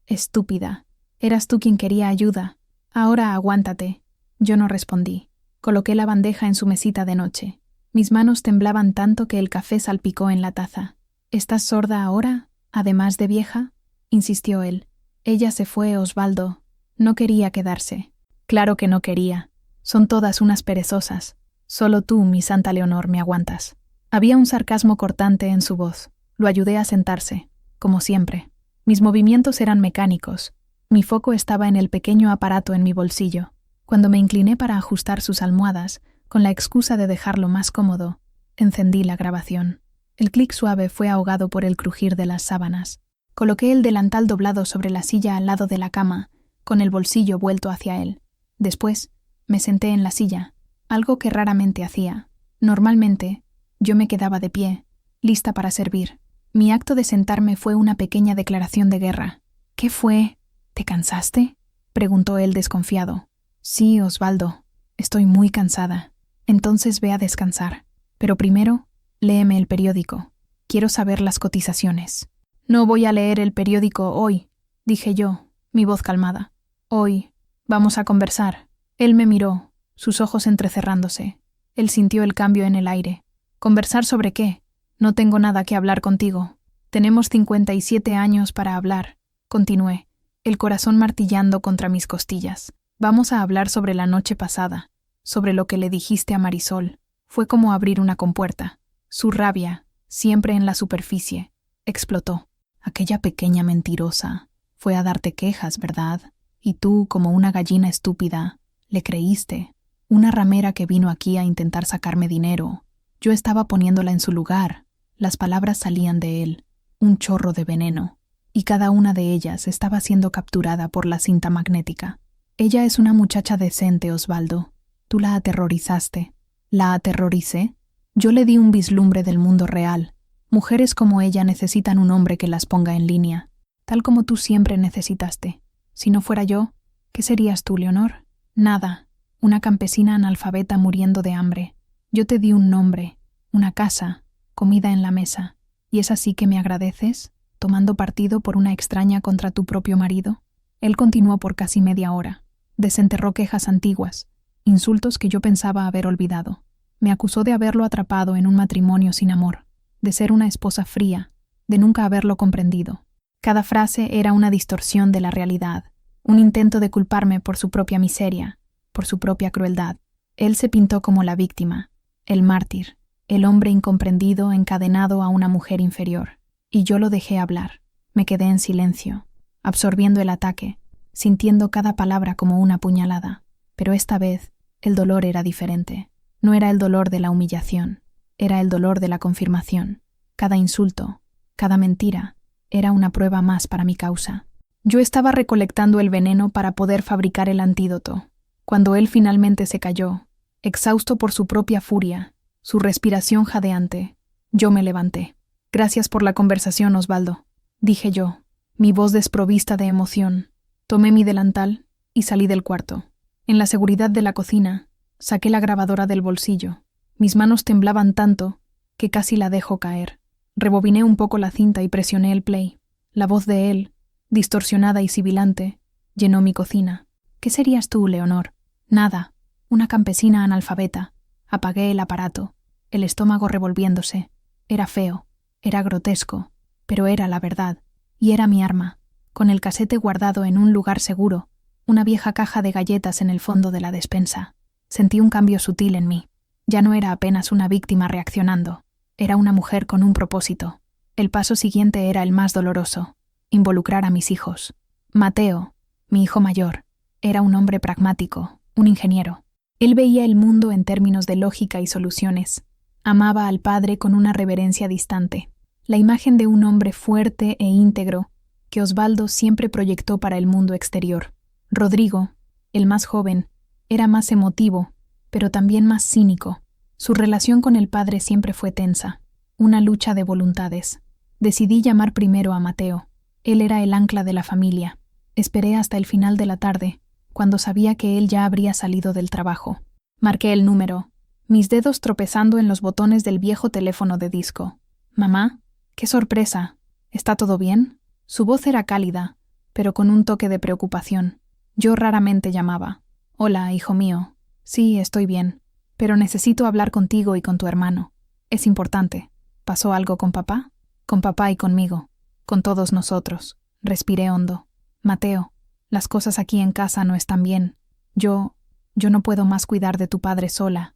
Speaker 1: Estúpida. Eras tú quien quería ayuda. Ahora aguántate. Yo no respondí. Coloqué la bandeja en su mesita de noche. Mis manos temblaban tanto que el café salpicó en la taza. ¿Estás sorda ahora, además de vieja?, insistió él. Ella se fue, Osvaldo. No quería quedarse. Claro que no quería. Son todas unas perezosas. Solo tú, mi santa Leonor, me aguantas. Había un sarcasmo cortante en su voz. Lo ayudé a sentarse, como siempre. Mis movimientos eran mecánicos. Mi foco estaba en el pequeño aparato en mi bolsillo. Cuando me incliné para ajustar sus almohadas, con la excusa de dejarlo más cómodo, encendí la grabación. El clic suave fue ahogado por el crujir de las sábanas. Coloqué el delantal doblado sobre la silla al lado de la cama, con el bolsillo vuelto hacia él. Después, me senté en la silla, algo que raramente hacía. Normalmente, yo me quedaba de pie, lista para servir. Mi acto de sentarme fue una pequeña declaración de guerra. ¿Qué fue? ¿Te cansaste?, preguntó él desconfiado. Sí, Osvaldo, estoy muy cansada. Entonces ve a descansar. Pero primero, léeme el periódico. Quiero saber las cotizaciones. No voy a leer el periódico hoy, dije yo, mi voz calmada. Hoy, vamos a conversar. Él me miró, sus ojos entrecerrándose. Él sintió el cambio en el aire. ¿Conversar sobre qué? No tengo nada que hablar contigo. Tenemos 57 años para hablar, continué, el corazón martillando contra mis costillas. Vamos a hablar sobre la noche pasada, sobre lo que le dijiste a Marisol. Fue como abrir una compuerta. Su rabia, siempre en la superficie, explotó. Aquella pequeña mentirosa fue a darte quejas, ¿verdad? Y tú, como una gallina estúpida, le creíste. Una ramera que vino aquí a intentar sacarme dinero. Yo estaba poniéndola en su lugar. Las palabras salían de él, un chorro de veneno, y cada una de ellas estaba siendo capturada por la cinta magnética. Ella es una muchacha decente, Osvaldo. Tú la aterrorizaste. ¿La aterroricé? Yo le di un vislumbre del mundo real. Mujeres como ella necesitan un hombre que las ponga en línea, tal como tú siempre necesitaste. Si no fuera yo, ¿qué serías tú, Leonor? Nada, una campesina analfabeta muriendo de hambre. Yo te di un nombre, una casa, comida en la mesa. ¿Y es así que me agradeces, tomando partido por una extraña contra tu propio marido? Él continuó por casi media hora. Desenterró quejas antiguas, insultos que yo pensaba haber olvidado. Me acusó de haberlo atrapado en un matrimonio sin amor, de ser una esposa fría, de nunca haberlo comprendido. Cada frase era una distorsión de la realidad, un intento de culparme por su propia miseria, por su propia crueldad. Él se pintó como la víctima, el mártir, el hombre incomprendido encadenado a una mujer inferior. Y yo lo dejé hablar. Me quedé en silencio, absorbiendo el ataque, sintiendo cada palabra como una puñalada. Pero esta vez, el dolor era diferente. No era el dolor de la humillación, era el dolor de la confirmación. Cada insulto, cada mentira, era una prueba más para mi causa. Yo estaba recolectando el veneno para poder fabricar el antídoto. Cuando él finalmente se cayó, exhausto por su propia furia, su respiración jadeante, yo me levanté. Gracias por la conversación, Osvaldo, dije yo, mi voz desprovista de emoción. Tomé mi delantal y salí del cuarto. En la seguridad de la cocina, saqué la grabadora del bolsillo. Mis manos temblaban tanto que casi la dejo caer. Rebobiné un poco la cinta y presioné el play. La voz de él, distorsionada y sibilante, llenó mi cocina. ¿Qué serías tú, Leonor? Nada, una campesina analfabeta. Apagué el aparato, el estómago revolviéndose. Era feo, era grotesco, pero era la verdad. Y era mi arma, con el casete guardado en un lugar seguro, una vieja caja de galletas en el fondo de la despensa. Sentí un cambio sutil en mí. Ya no era apenas una víctima reaccionando. Era una mujer con un propósito. El paso siguiente era el más doloroso: involucrar a mis hijos. Mateo, mi hijo mayor, era un hombre pragmático, un ingeniero. Él veía el mundo en términos de lógica y soluciones. Amaba al padre con una reverencia distante, la imagen de un hombre fuerte e íntegro que Osvaldo siempre proyectó para el mundo exterior. Rodrigo, el más joven, era más emotivo, pero también más cínico. Su relación con el padre siempre fue tensa, una lucha de voluntades. Decidí llamar primero a Mateo. Él era el ancla de la familia. Esperé hasta el final de la tarde, cuando sabía que él ya habría salido del trabajo. Marqué el número, mis dedos tropezando en los botones del viejo teléfono de disco. «Mamá, qué sorpresa», ¿Está todo bien? Su voz era cálida, pero con un toque de preocupación. Yo raramente llamaba. Hola, hijo mío. Sí, estoy bien, pero necesito hablar contigo y con tu hermano. Es importante. ¿Pasó algo con papá? Con papá y conmigo. Con todos nosotros. Respiré hondo. Mateo, las cosas aquí en casa no están bien. Yo no puedo más cuidar de tu padre sola.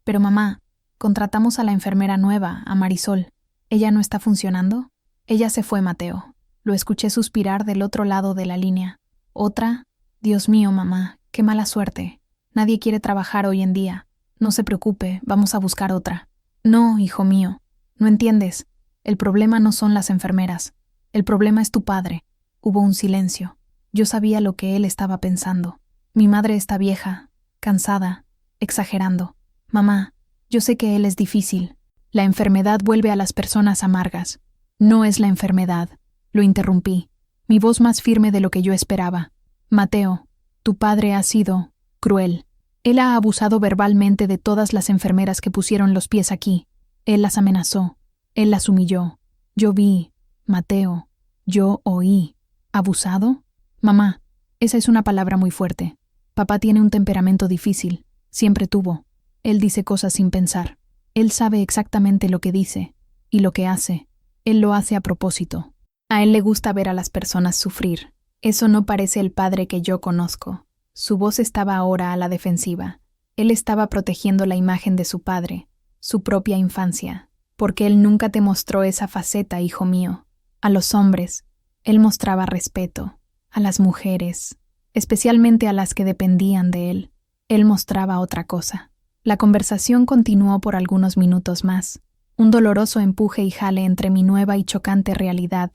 Speaker 1: Pero mamá, contratamos a la enfermera nueva, a Marisol. ¿Ella no está funcionando? Ella se fue, Mateo. Lo escuché suspirar del otro lado de la línea. ¿Otra? Dios mío, mamá, qué mala suerte. Nadie quiere trabajar hoy en día. No se preocupe, vamos a buscar otra. No, hijo mío, no entiendes. El problema no son las enfermeras. El problema es tu padre. Hubo un silencio. Yo sabía lo que él estaba pensando. Mi madre está vieja, cansada, exagerando. Mamá, yo sé que él es difícil. La enfermedad vuelve a las personas amargas. No es la enfermedad. Lo interrumpí, mi voz más firme de lo que yo esperaba. Mateo, tu padre ha sido cruel. Él ha abusado verbalmente de todas las enfermeras que pusieron los pies aquí. Él las amenazó. Él las humilló. Yo vi, Mateo, yo oí. ¿Abusado? Mamá, esa es una palabra muy fuerte. Papá tiene un temperamento difícil. Siempre tuvo. Él dice cosas sin pensar. Él sabe exactamente lo que dice y lo que hace. Él lo hace a propósito. A él le gusta ver a las personas sufrir. Eso no parece el padre que yo conozco. Su voz estaba ahora a la defensiva. Él estaba protegiendo la imagen de su padre, su propia infancia, porque él nunca te mostró esa faceta, hijo mío. A los hombres, él mostraba respeto. A las mujeres, especialmente a las que dependían de él, él mostraba otra cosa. La conversación continuó por algunos minutos más, un doloroso empuje y jale entre mi nueva y chocante realidad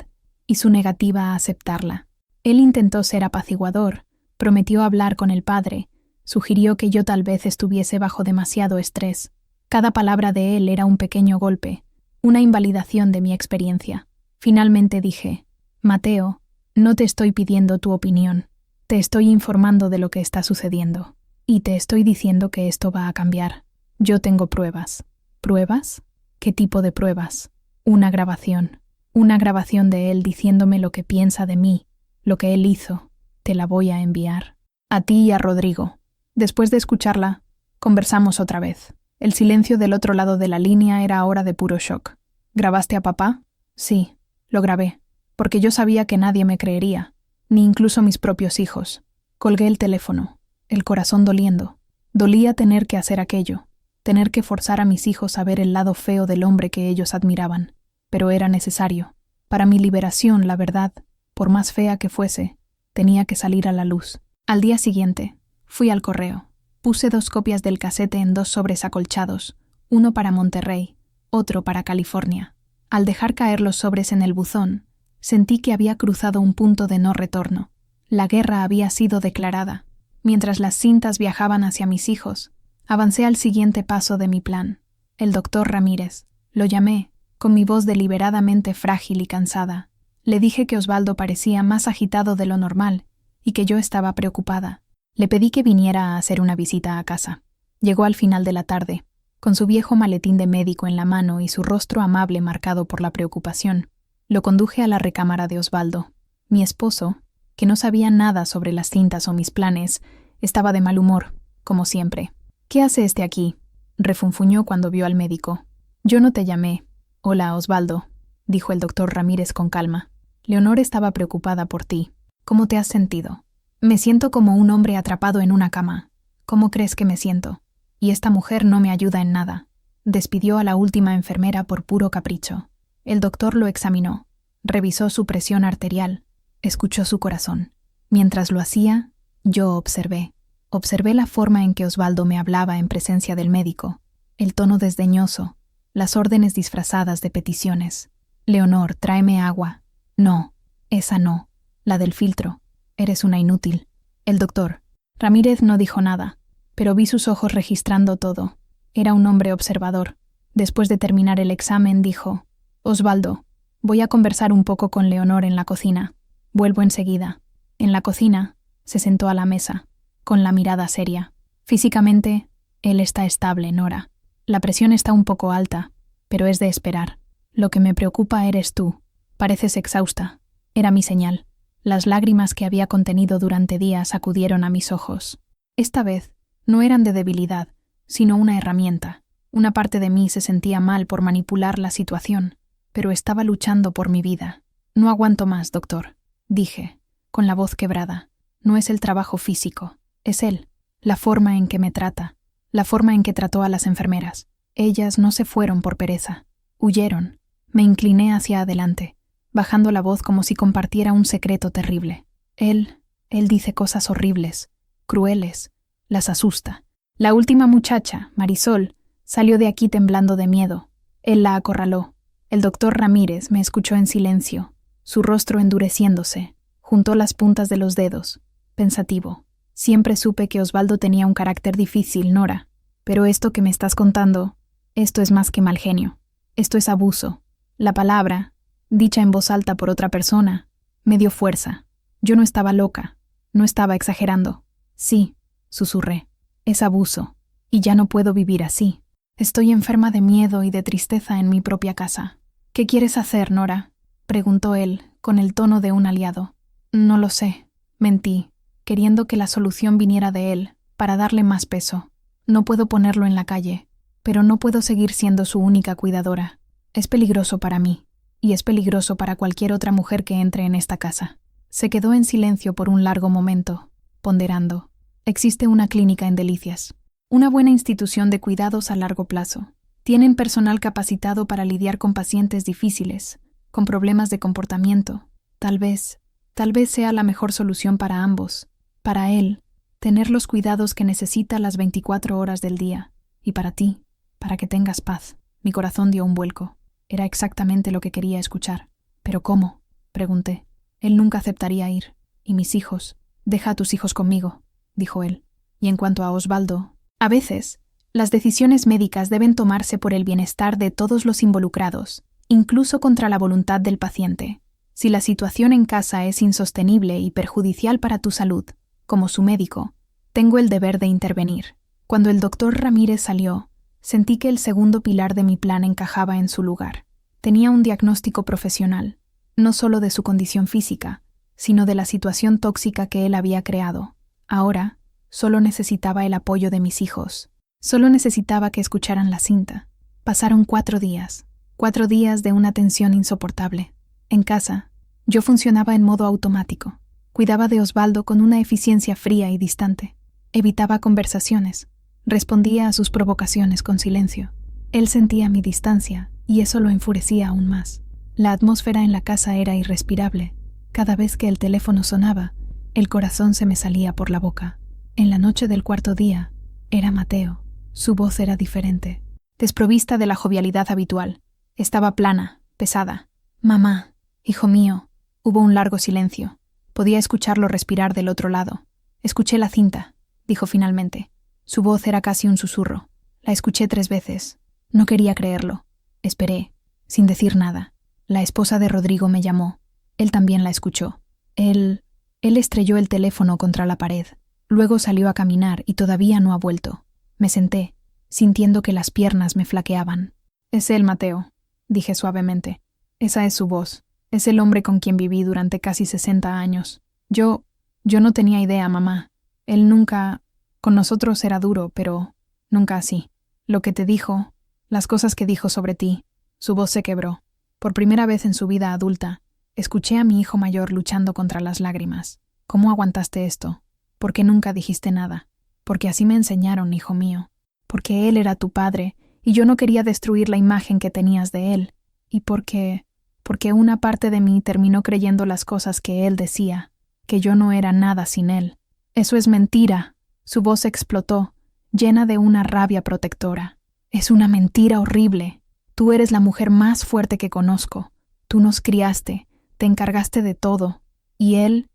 Speaker 1: y su negativa a aceptarla. Él intentó ser apaciguador, prometió hablar con el padre, sugirió que yo tal vez estuviese bajo demasiado estrés. Cada palabra de él era un pequeño golpe, una invalidación de mi experiencia. Finalmente dije, Mateo, no te estoy pidiendo tu opinión, te estoy informando de lo que está sucediendo. Y te estoy diciendo que esto va a cambiar. Yo tengo pruebas. ¿Pruebas? ¿Qué tipo de pruebas? Una grabación. Una grabación de él diciéndome lo que piensa de mí, lo que él hizo. Te la voy a enviar. A ti y a Rodrigo. Después de escucharla, conversamos otra vez. El silencio del otro lado de la línea era ahora de puro shock. ¿Grabaste a papá? Sí, lo grabé, porque yo sabía que nadie me creería, ni incluso mis propios hijos. Colgué el teléfono, el corazón doliendo. Dolía tener que hacer aquello, tener que forzar a mis hijos a ver el lado feo del hombre que ellos admiraban. Pero era necesario. Para mi liberación, la verdad, por más fea que fuese, tenía que salir a la luz. Al día siguiente, fui al correo. Puse 2 copias del casete en 2 sobres acolchados, uno para Monterrey, otro para California. Al dejar caer los sobres en el buzón, sentí que había cruzado un punto de no retorno. La guerra había sido declarada. Mientras las cintas viajaban hacia mis hijos, avancé al siguiente paso de mi plan. El doctor Ramírez. Lo llamé, con mi voz deliberadamente frágil y cansada. Le dije que Osvaldo parecía más agitado de lo normal y que yo estaba preocupada. Le pedí que viniera a hacer una visita a casa. Llegó al final de la tarde, con su viejo maletín de médico en la mano y su rostro amable marcado por la preocupación. Lo conduje a la recámara de Osvaldo. Mi esposo, que no sabía nada sobre las cintas o mis planes, estaba de mal humor, como siempre. «¿Qué hace este aquí?», refunfuñó cuando vio al médico. «Yo no te llamé». «Hola, Osvaldo», dijo el doctor Ramírez con calma. «Leonor estaba preocupada por ti. ¿Cómo te has sentido?» «Me siento como un hombre atrapado en una cama». «¿Cómo crees que me siento? Y esta mujer no me ayuda en nada». Despidió a la última enfermera por puro capricho. El doctor lo examinó, revisó su presión arterial, escuchó su corazón. Mientras lo hacía, yo observé. Observé la forma en que Osvaldo me hablaba en presencia del médico, el tono desdeñoso, las órdenes disfrazadas de peticiones. «Leonor, tráeme agua». «No, esa no, la del filtro. Eres una inútil». El doctor Ramírez no dijo nada, pero vi sus ojos registrando todo. Era un hombre observador. Después de terminar el examen, dijo: «Osvaldo, voy a conversar un poco con Leonor en la cocina. Vuelvo enseguida». En la cocina, se sentó a la mesa, con la mirada seria. «Físicamente, él está estable, Nora. La presión está un poco alta, pero es de esperar. Lo que me preocupa eres tú. Pareces exhausta. Era mi señal. Las lágrimas que había contenido durante días acudieron a mis ojos. Esta vez no eran de debilidad, sino una herramienta. Una parte de mí se sentía mal por manipular la situación, pero estaba luchando por mi vida. No aguanto más, doctor, dije, con la voz quebrada. No es el trabajo físico, es él, la forma en que me trata, la forma en que trató a las enfermeras. Ellas no se fueron por pereza, huyeron. Me incliné hacia adelante, bajando la voz como si compartiera un secreto terrible. Él dice cosas horribles, crueles, las asusta. La última muchacha, Marisol, salió de aquí temblando de miedo. Él la acorraló. El doctor Ramírez me escuchó en silencio, su rostro endureciéndose. Juntó las puntas de los dedos, pensativo. Siempre supe que Osvaldo tenía un carácter difícil, Nora, pero esto que me estás contando, esto es más que mal genio. Esto es abuso. La palabra, dicha en voz alta por otra persona, me dio fuerza. Yo no estaba loca, no estaba exagerando. Sí, susurré, es abuso, y ya no puedo vivir así. Estoy enferma de miedo y de tristeza en mi propia casa. ¿Qué quieres hacer, Nora?, preguntó él, con el tono de un aliado. No lo sé, mentí, queriendo que la solución viniera de él, para darle más peso. No puedo ponerlo en la calle, pero no puedo seguir siendo su única cuidadora. Es peligroso para mí, y es peligroso para cualquier otra mujer que entre en esta casa. Se quedó en silencio por un largo momento, ponderando. Existe una clínica en Delicias, una buena institución de cuidados a largo plazo. Tienen personal capacitado para lidiar con pacientes difíciles, con problemas de comportamiento. Tal vez sea la mejor solución para ambos. Para él, tener los cuidados que necesita las 24 horas del día. Y para ti, para que tengas paz. Mi corazón dio un vuelco. Era exactamente lo que quería escuchar. ¿Pero cómo?, pregunté. Él nunca aceptaría ir. ¿Y mis hijos? Deja a tus hijos conmigo, dijo él. Y en cuanto a Osvaldo, a veces, las decisiones médicas deben tomarse por el bienestar de todos los involucrados, incluso contra la voluntad del paciente. Si la situación en casa es insostenible y perjudicial para tu salud, como su médico, tengo el deber de intervenir. Cuando el doctor Ramírez salió, sentí que el segundo pilar de mi plan encajaba en su lugar. Tenía un diagnóstico profesional, no solo de su condición física, sino de la situación tóxica que él había creado. Ahora, solo necesitaba el apoyo de mis hijos. Solo necesitaba que escucharan la cinta. Pasaron 4 días. 4 días de una tensión insoportable. En casa, yo funcionaba en modo automático. Cuidaba de Osvaldo con una eficiencia fría y distante. Evitaba conversaciones. Respondía a sus provocaciones con silencio. Él sentía mi distancia, y eso lo enfurecía aún más. La atmósfera en la casa era irrespirable. Cada vez que el teléfono sonaba, el corazón se me salía por la boca. En la noche del 4.º día, era Mateo. Su voz era diferente, desprovista de la jovialidad habitual. Estaba plana, pesada. «Mamá, hijo mío». Hubo un largo silencio. Podía escucharlo respirar del otro lado. «Escuché la cinta», dijo finalmente. Su voz era casi un susurro. La escuché 3 veces. No quería creerlo. Esperé, sin decir nada. La esposa de Rodrigo me llamó. Él también la escuchó. Él estrelló el teléfono contra la pared. Luego salió a caminar y todavía no ha vuelto. Me senté, sintiendo que las piernas me flaqueaban. «Es él, Mateo», dije suavemente. «Esa es su voz. Es el hombre con quien viví durante casi 60 años. Yo no tenía idea, mamá. Él nunca... Con nosotros era duro, pero nunca así. Lo que te dijo, las cosas que dijo sobre ti». Su voz se quebró. Por primera vez en su vida adulta, escuché a mi hijo mayor luchando contra las lágrimas. «¿Cómo aguantaste esto? ¿Por qué nunca dijiste nada? Porque así me enseñaron, hijo mío. Porque él era tu padre, y yo no quería destruir la imagen que tenías de él. Y porque una parte de mí terminó creyendo las cosas que él decía, que yo no era nada sin él. Eso es mentira». Su voz explotó, llena de una rabia protectora. «Es una mentira horrible. Tú eres la mujer más fuerte que conozco. Tú nos criaste, te encargaste de todo. Y él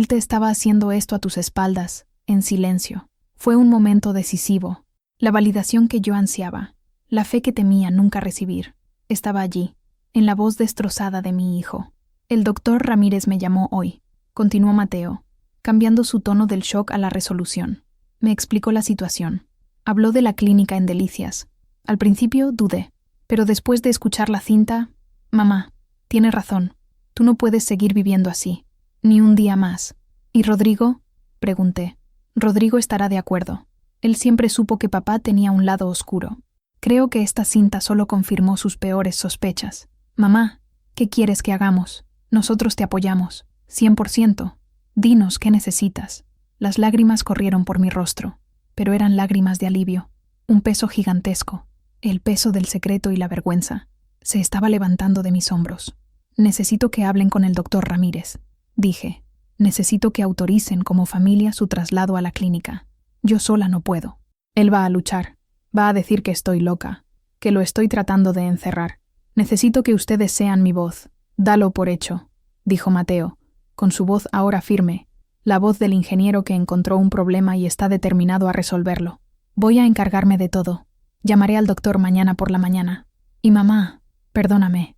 Speaker 1: te estaba haciendo esto a tus espaldas, en silencio». Fue un momento decisivo. La validación que yo ansiaba, la fe que temía nunca recibir, estaba allí, en la voz destrozada de mi hijo. «El doctor Ramírez me llamó hoy», continuó Mateo, cambiando su tono del shock a la resolución. Me explicó la situación. Habló de la clínica en Delicias. Al principio dudé, pero después de escuchar la cinta, «Mamá, tiene razón. Tú no puedes seguir viviendo así, ni un día más. ¿Y Rodrigo? Pregunté. Rodrigo estará de acuerdo. Él siempre supo que papá tenía un lado oscuro. Creo que esta cinta solo confirmó sus peores sospechas. Mamá, ¿qué quieres que hagamos? Nosotros te apoyamos. 100%. Dinos qué necesitas. Las lágrimas corrieron por mi rostro, pero eran lágrimas de alivio. Un peso gigantesco. El peso del secreto y la vergüenza. Se estaba levantando de mis hombros. Necesito que hablen con el doctor Ramírez, dije. Necesito que autoricen como familia su traslado a la clínica. Yo sola no puedo. Él va a luchar. Va a decir que estoy loca, que lo estoy tratando de encerrar. Necesito que ustedes sean mi voz. Dalo por hecho, dijo Mateo, con su voz ahora firme, la voz del ingeniero que encontró un problema y está determinado a resolverlo. Voy a encargarme de todo. Llamaré al doctor mañana por la mañana. Y mamá, perdóname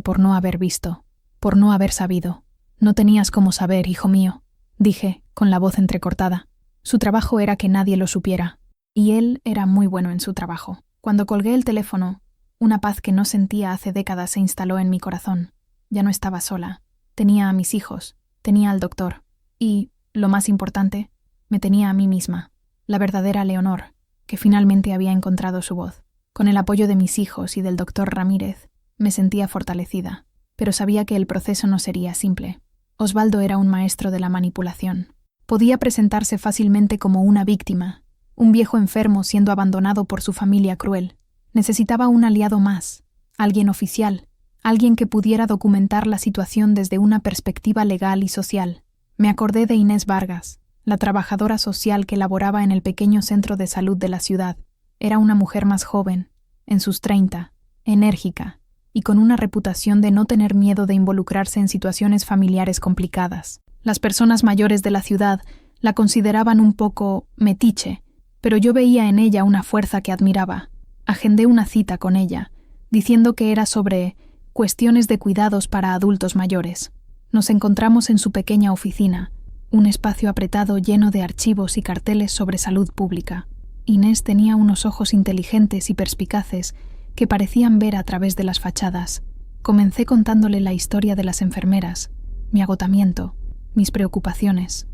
Speaker 1: por no haber visto, por no haber sabido. No tenías cómo saber, hijo mío, dije, con la voz entrecortada. Su trabajo era que nadie lo supiera, y él era muy bueno en su trabajo. Cuando colgué el teléfono, una paz que no sentía hace décadas se instaló en mi corazón. Ya no estaba sola. Tenía a mis hijos, tenía al doctor, y, lo más importante, me tenía a mí misma, la verdadera Leonor, que finalmente había encontrado su voz. Con el apoyo de mis hijos y del doctor Ramírez, me sentía fortalecida, pero sabía que el proceso no sería simple. Osvaldo era un maestro de la manipulación. Podía presentarse fácilmente como una víctima, un viejo enfermo siendo abandonado por su familia cruel. Necesitaba un aliado más, alguien oficial, alguien que pudiera documentar la situación desde una perspectiva legal y social. Me acordé de Inés Vargas, la trabajadora social que laboraba en el pequeño centro de salud de la ciudad. Era una mujer más joven, en sus 30, enérgica, y con una reputación de no tener miedo de involucrarse en situaciones familiares complicadas. Las personas mayores de la ciudad la consideraban un poco metiche, pero yo veía en ella una fuerza que admiraba. Agendé una cita con ella, diciendo que era sobre cuestiones de cuidados para adultos mayores. Nos encontramos en su pequeña oficina, un espacio apretado lleno de archivos y carteles sobre salud pública. Inés tenía unos ojos inteligentes y perspicaces que parecían ver a través de las fachadas. Comencé contándole la historia de las enfermeras, mi agotamiento, mis preocupaciones.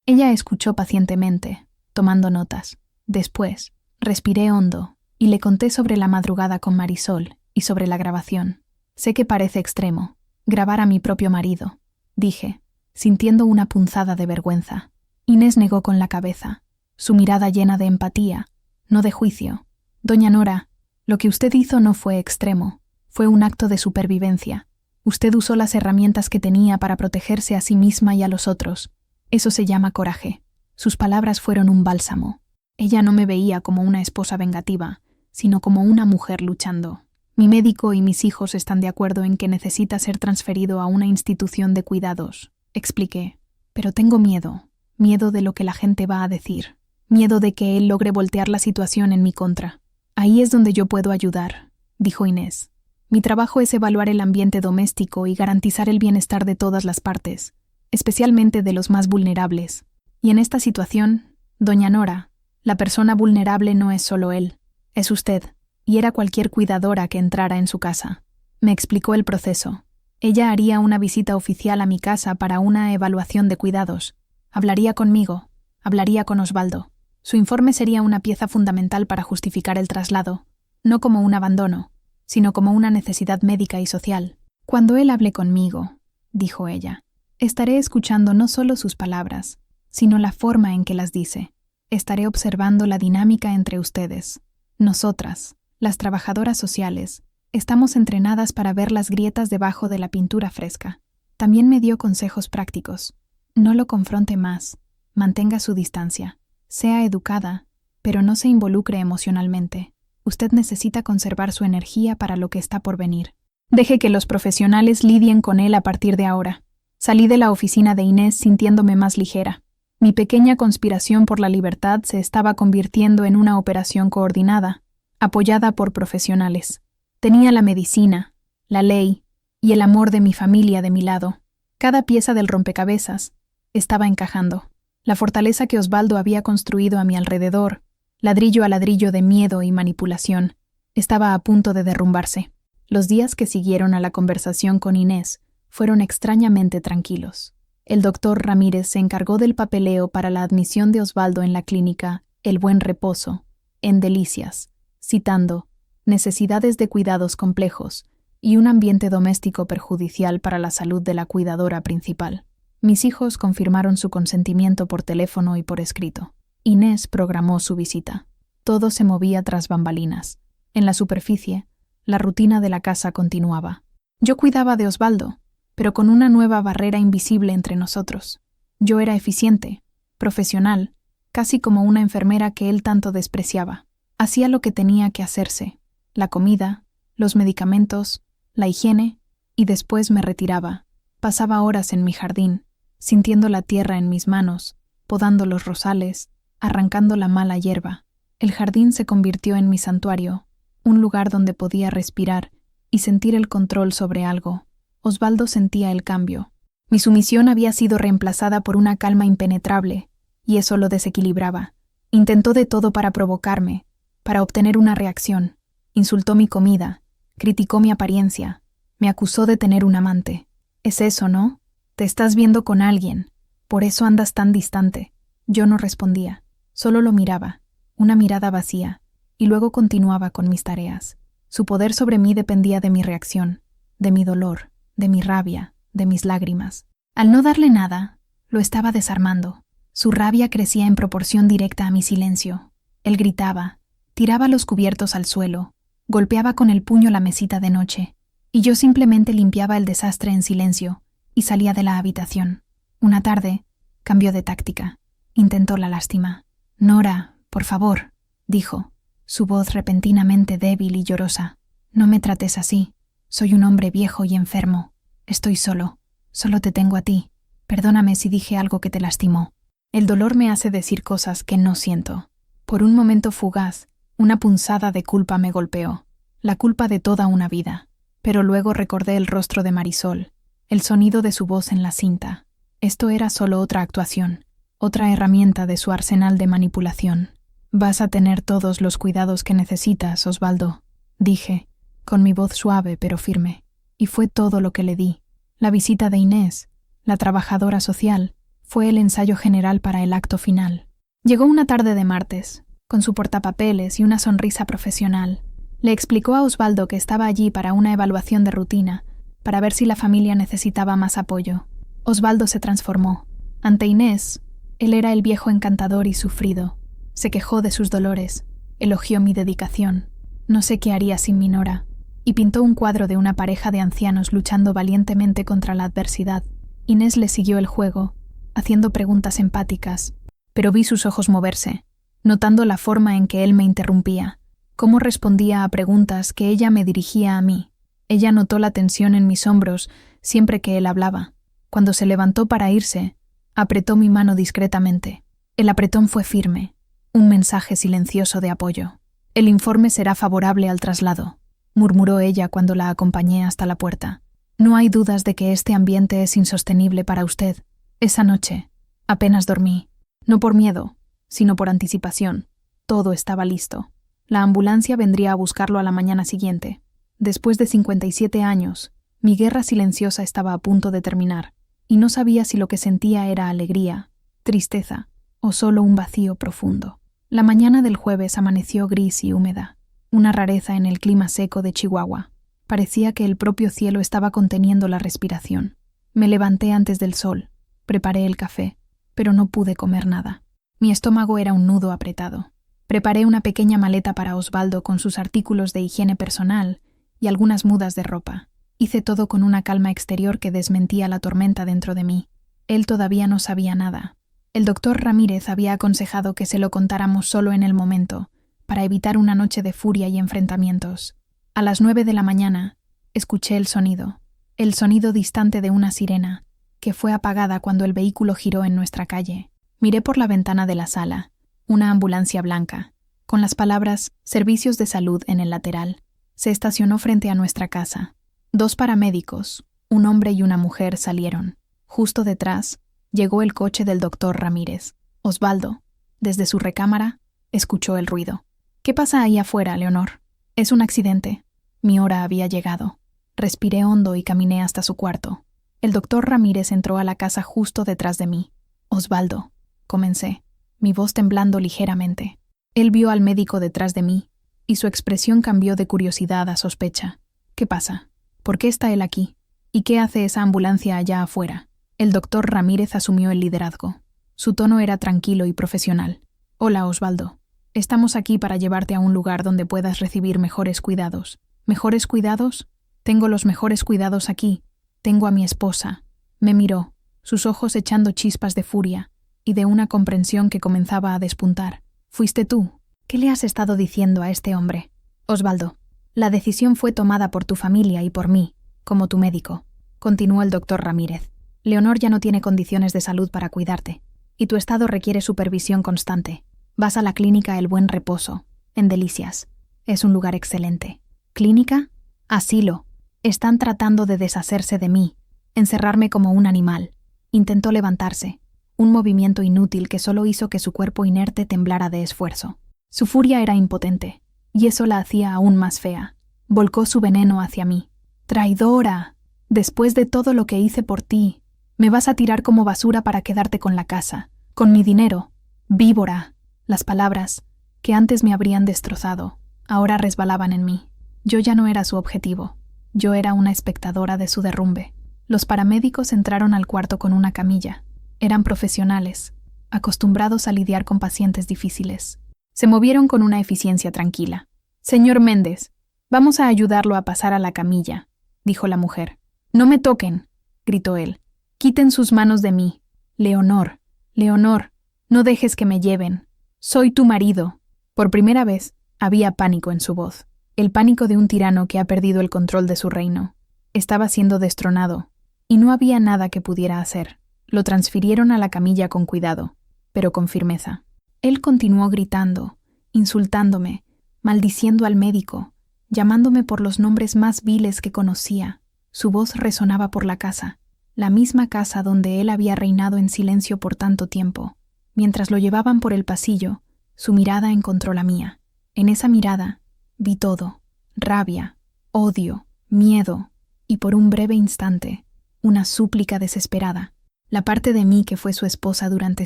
Speaker 1: Ella escuchó pacientemente, tomando notas. Después, respiré hondo y le conté sobre la madrugada con Marisol y sobre la grabación. Sé que parece extremo, grabar a mi propio marido, dije, sintiendo una punzada de vergüenza. Inés negó con la cabeza, su mirada llena de empatía, no de juicio. Doña Nora, lo que usted hizo no fue extremo, fue un acto de supervivencia. Usted usó las herramientas que tenía para protegerse a sí misma y a los otros. Eso se llama coraje. Sus palabras fueron un bálsamo. Ella no me veía como una esposa vengativa, sino como una mujer luchando. Mi médico y mis hijos están de acuerdo en que necesita ser transferido a una institución de cuidados, expliqué. Pero tengo miedo de lo que la gente va a decir, miedo de que él logre voltear la situación en mi contra. Ahí es donde yo puedo ayudar, dijo Inés. Mi trabajo es evaluar el ambiente doméstico y garantizar el bienestar de todas las partes, especialmente de los más vulnerables. Y en esta situación, doña Nora, la persona vulnerable no es solo él, es usted, y era cualquier cuidadora que entrara en su casa. Me explicó el proceso. Ella haría una visita oficial a mi casa para una evaluación de cuidados. Hablaría conmigo, hablaría con Osvaldo. Su informe sería una pieza fundamental para justificar el traslado, no como un abandono, sino como una necesidad médica y social. Cuando él hable conmigo, dijo ella, estaré escuchando no solo sus palabras, sino la forma en que las dice. Estaré observando la dinámica entre ustedes. Nosotras, las trabajadoras sociales, estamos entrenadas para ver las grietas debajo de la pintura fresca. También me dio consejos prácticos. No lo confronte más, mantenga su distancia. Sea educada, pero no se involucre emocionalmente. Usted necesita conservar su energía para lo que está por venir. Deje que los profesionales lidien con él a partir de ahora. Salí de la oficina de Inés sintiéndome más ligera. Mi pequeña conspiración por la libertad se estaba convirtiendo en una operación coordinada, apoyada por profesionales. Tenía la medicina, la ley y el amor de mi familia de mi lado. Cada pieza del rompecabezas estaba encajando. La fortaleza que Osvaldo había construido a mi alrededor, ladrillo a ladrillo de miedo y manipulación, estaba a punto de derrumbarse. Los días que siguieron a la conversación con Inés fueron extrañamente tranquilos. El doctor Ramírez se encargó del papeleo para la admisión de Osvaldo en la clínica El Buen Reposo, en Delicias, citando necesidades de cuidados complejos y un ambiente doméstico perjudicial para la salud de la cuidadora principal. Mis hijos confirmaron su consentimiento por teléfono y por escrito. Inés programó su visita. Todo se movía tras bambalinas. En la superficie, la rutina de la casa continuaba. Yo cuidaba de Osvaldo, pero con una nueva barrera invisible entre nosotros. Yo era eficiente, profesional, casi como una enfermera que él tanto despreciaba. Hacía lo que tenía que hacerse: la comida, los medicamentos, la higiene, y después me retiraba. Pasaba horas en mi jardín, sintiendo la tierra en mis manos, podando los rosales, arrancando la mala hierba. El jardín se convirtió en mi santuario, un lugar donde podía respirar y sentir el control sobre algo. Osvaldo sentía el cambio. Mi sumisión había sido reemplazada por una calma impenetrable, y eso lo desequilibraba. Intentó de todo para provocarme, para obtener una reacción. Insultó mi comida, criticó mi apariencia, me acusó de tener un amante. Es eso, ¿no? Te estás viendo con alguien, por eso andas tan distante. Yo no respondía, solo lo miraba, una mirada vacía, y luego continuaba con mis tareas. Su poder sobre mí dependía de mi reacción, de mi dolor, de mi rabia, de mis lágrimas. Al no darle nada, lo estaba desarmando. Su rabia crecía en proporción directa a mi silencio. Él gritaba, tiraba los cubiertos al suelo, golpeaba con el puño la mesita de noche, y yo simplemente limpiaba el desastre en silencio y salía de la habitación. Una tarde, cambió de táctica. Intentó la lástima. «Nora, por favor», dijo, su voz repentinamente débil y llorosa. «No me trates así. Soy un hombre viejo y enfermo. Estoy solo. Solo te tengo a ti. Perdóname si dije algo que te lastimó». El dolor me hace decir cosas que no siento. Por un momento fugaz, una punzada de culpa me golpeó. La culpa de toda una vida. Pero luego recordé el rostro de Marisol, el sonido de su voz en la cinta. Esto era solo otra actuación, otra herramienta de su arsenal de manipulación. «Vas a tener todos los cuidados que necesitas, Osvaldo», dije, con mi voz suave pero firme. Y fue todo lo que le di. La visita de Inés, la trabajadora social, fue el ensayo general para el acto final. Llegó una tarde de martes, con su portapapeles y una sonrisa profesional. Le explicó a Osvaldo que estaba allí para una evaluación de rutina, para ver si la familia necesitaba más apoyo. Osvaldo se transformó. Ante Inés, él era el viejo encantador y sufrido. Se quejó de sus dolores, elogió mi dedicación. No sé qué haría sin mi Nora. Y pintó un cuadro de una pareja de ancianos luchando valientemente contra la adversidad. Inés le siguió el juego, haciendo preguntas empáticas, pero vi sus ojos moverse, notando la forma en que él me interrumpía, cómo respondía a preguntas que ella me dirigía a mí. Ella notó la tensión en mis hombros siempre que él hablaba. Cuando se levantó para irse, apretó mi mano discretamente. El apretón fue firme, un mensaje silencioso de apoyo. «El informe será favorable al traslado», murmuró ella cuando la acompañé hasta la puerta. «No hay dudas de que este ambiente es insostenible para usted. Esa noche, apenas dormí. No por miedo, sino por anticipación. Todo estaba listo. La ambulancia vendría a buscarlo a la mañana siguiente. Después de 57 años, mi guerra silenciosa estaba a punto de terminar, y no sabía si lo que sentía era alegría, tristeza o solo un vacío profundo. La mañana del jueves amaneció gris y húmeda, una rareza en el clima seco de Chihuahua. Parecía que el propio cielo estaba conteniendo la respiración. Me levanté antes del sol, preparé el café, pero no pude comer nada. Mi estómago era un nudo apretado. Preparé una pequeña maleta para Osvaldo con sus artículos de higiene personal y algunas mudas de ropa. Hice todo con una calma exterior que desmentía la tormenta dentro de mí. Él todavía no sabía nada. El doctor Ramírez había aconsejado que se lo contáramos solo en el momento, para evitar una noche de furia y enfrentamientos. A las 9 de la mañana, escuché el sonido distante de una sirena, que fue apagada cuando el vehículo giró en nuestra calle. Miré por la ventana de la sala, una ambulancia blanca, con las palabras «Servicios de Salud» en el lateral. Se estacionó frente a nuestra casa. 2 paramédicos, un hombre y una mujer, salieron. Justo detrás, llegó el coche del doctor Ramírez. Osvaldo, desde su recámara, escuchó el ruido. «¿Qué pasa ahí afuera, Leonor?» «Es un accidente». Mi hora había llegado. Respiré hondo y caminé hasta su cuarto. El doctor Ramírez entró a la casa justo detrás de mí. Osvaldo, comencé, mi voz temblando ligeramente. Él vio al médico detrás de mí, y su expresión cambió de curiosidad a sospecha. ¿Qué pasa? ¿Por qué está él aquí? ¿Y qué hace esa ambulancia allá afuera? El doctor Ramírez asumió el liderazgo. Su tono era tranquilo y profesional. Hola, Osvaldo. Estamos aquí para llevarte a un lugar donde puedas recibir mejores cuidados. ¿Mejores cuidados? Tengo los mejores cuidados aquí. Tengo a mi esposa. Me miró, sus ojos echando chispas de furia y de una comprensión que comenzaba a despuntar. ¿Fuiste tú? ¿Qué le has estado diciendo a este hombre? Osvaldo, la decisión fue tomada por tu familia y por mí, como tu médico, continuó el doctor Ramírez. Leonor ya no tiene condiciones de salud para cuidarte, y tu estado requiere supervisión constante. Vas a la clínica El Buen Reposo, en Delicias. Es un lugar excelente. ¿Clínica? Asilo. Están tratando de deshacerse de mí, encerrarme como un animal. Intentó levantarse, un movimiento inútil que solo hizo que su cuerpo inerte temblara de esfuerzo. Su furia era impotente, y eso la hacía aún más fea. Volcó su veneno hacia mí. ¡Traidora! Después de todo lo que hice por ti, me vas a tirar como basura para quedarte con la casa, con mi dinero. ¡Víbora! Las palabras, que antes me habrían destrozado, ahora resbalaban en mí. Yo ya no era su objetivo. Yo era una espectadora de su derrumbe. Los paramédicos entraron al cuarto con una camilla. Eran profesionales, acostumbrados a lidiar con pacientes difíciles. Se movieron con una eficiencia tranquila. «Señor Méndez, vamos a ayudarlo a pasar a la camilla», dijo la mujer. «No me toquen», gritó él. «Quiten sus manos de mí. Leonor, Leonor, no dejes que me lleven. Soy tu marido». Por primera vez, había pánico en su voz. El pánico de un tirano que ha perdido el control de su reino. Estaba siendo destronado, y no había nada que pudiera hacer. Lo transfirieron a la camilla con cuidado, pero con firmeza. Él continuó gritando, insultándome, maldiciendo al médico, llamándome por los nombres más viles que conocía. Su voz resonaba por la casa, la misma casa donde él había reinado en silencio por tanto tiempo. Mientras lo llevaban por el pasillo, su mirada encontró la mía. En esa mirada vi todo: rabia, odio, miedo y, por un breve instante, una súplica desesperada. La parte de mí que fue su esposa durante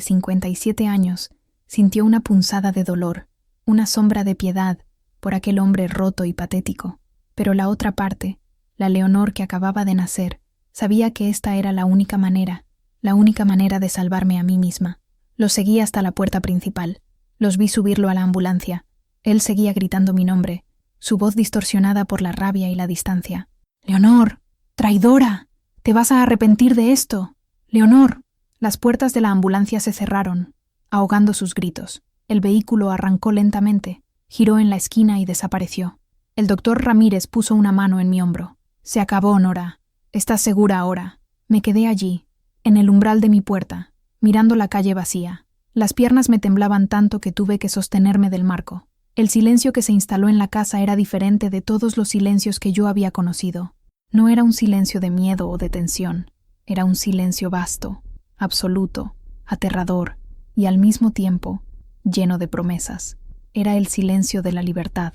Speaker 1: 57 años sintió una punzada de dolor, una sombra de piedad por aquel hombre roto y patético. Pero la otra parte, la Leonor que acababa de nacer, sabía que esta era la única manera de salvarme a mí misma. Los seguí hasta la puerta principal. Los vi subirlo a la ambulancia. Él seguía gritando mi nombre, su voz distorsionada por la rabia y la distancia. «Leonor, traidora, te vas a arrepentir de esto. Leonor». Las puertas de la ambulancia se cerraron, ahogando sus gritos. El vehículo arrancó lentamente, giró en la esquina y desapareció. El doctor Ramírez puso una mano en mi hombro. «Se acabó, Nora. ¿Estás segura ahora?» Me quedé allí, en el umbral de mi puerta, mirando la calle vacía. Las piernas me temblaban tanto que tuve que sostenerme del marco. El silencio que se instaló en la casa era diferente de todos los silencios que yo había conocido. No era un silencio de miedo o de tensión. Era un silencio vasto, absoluto, aterrador y al mismo tiempo lleno de promesas. Era el silencio de la libertad.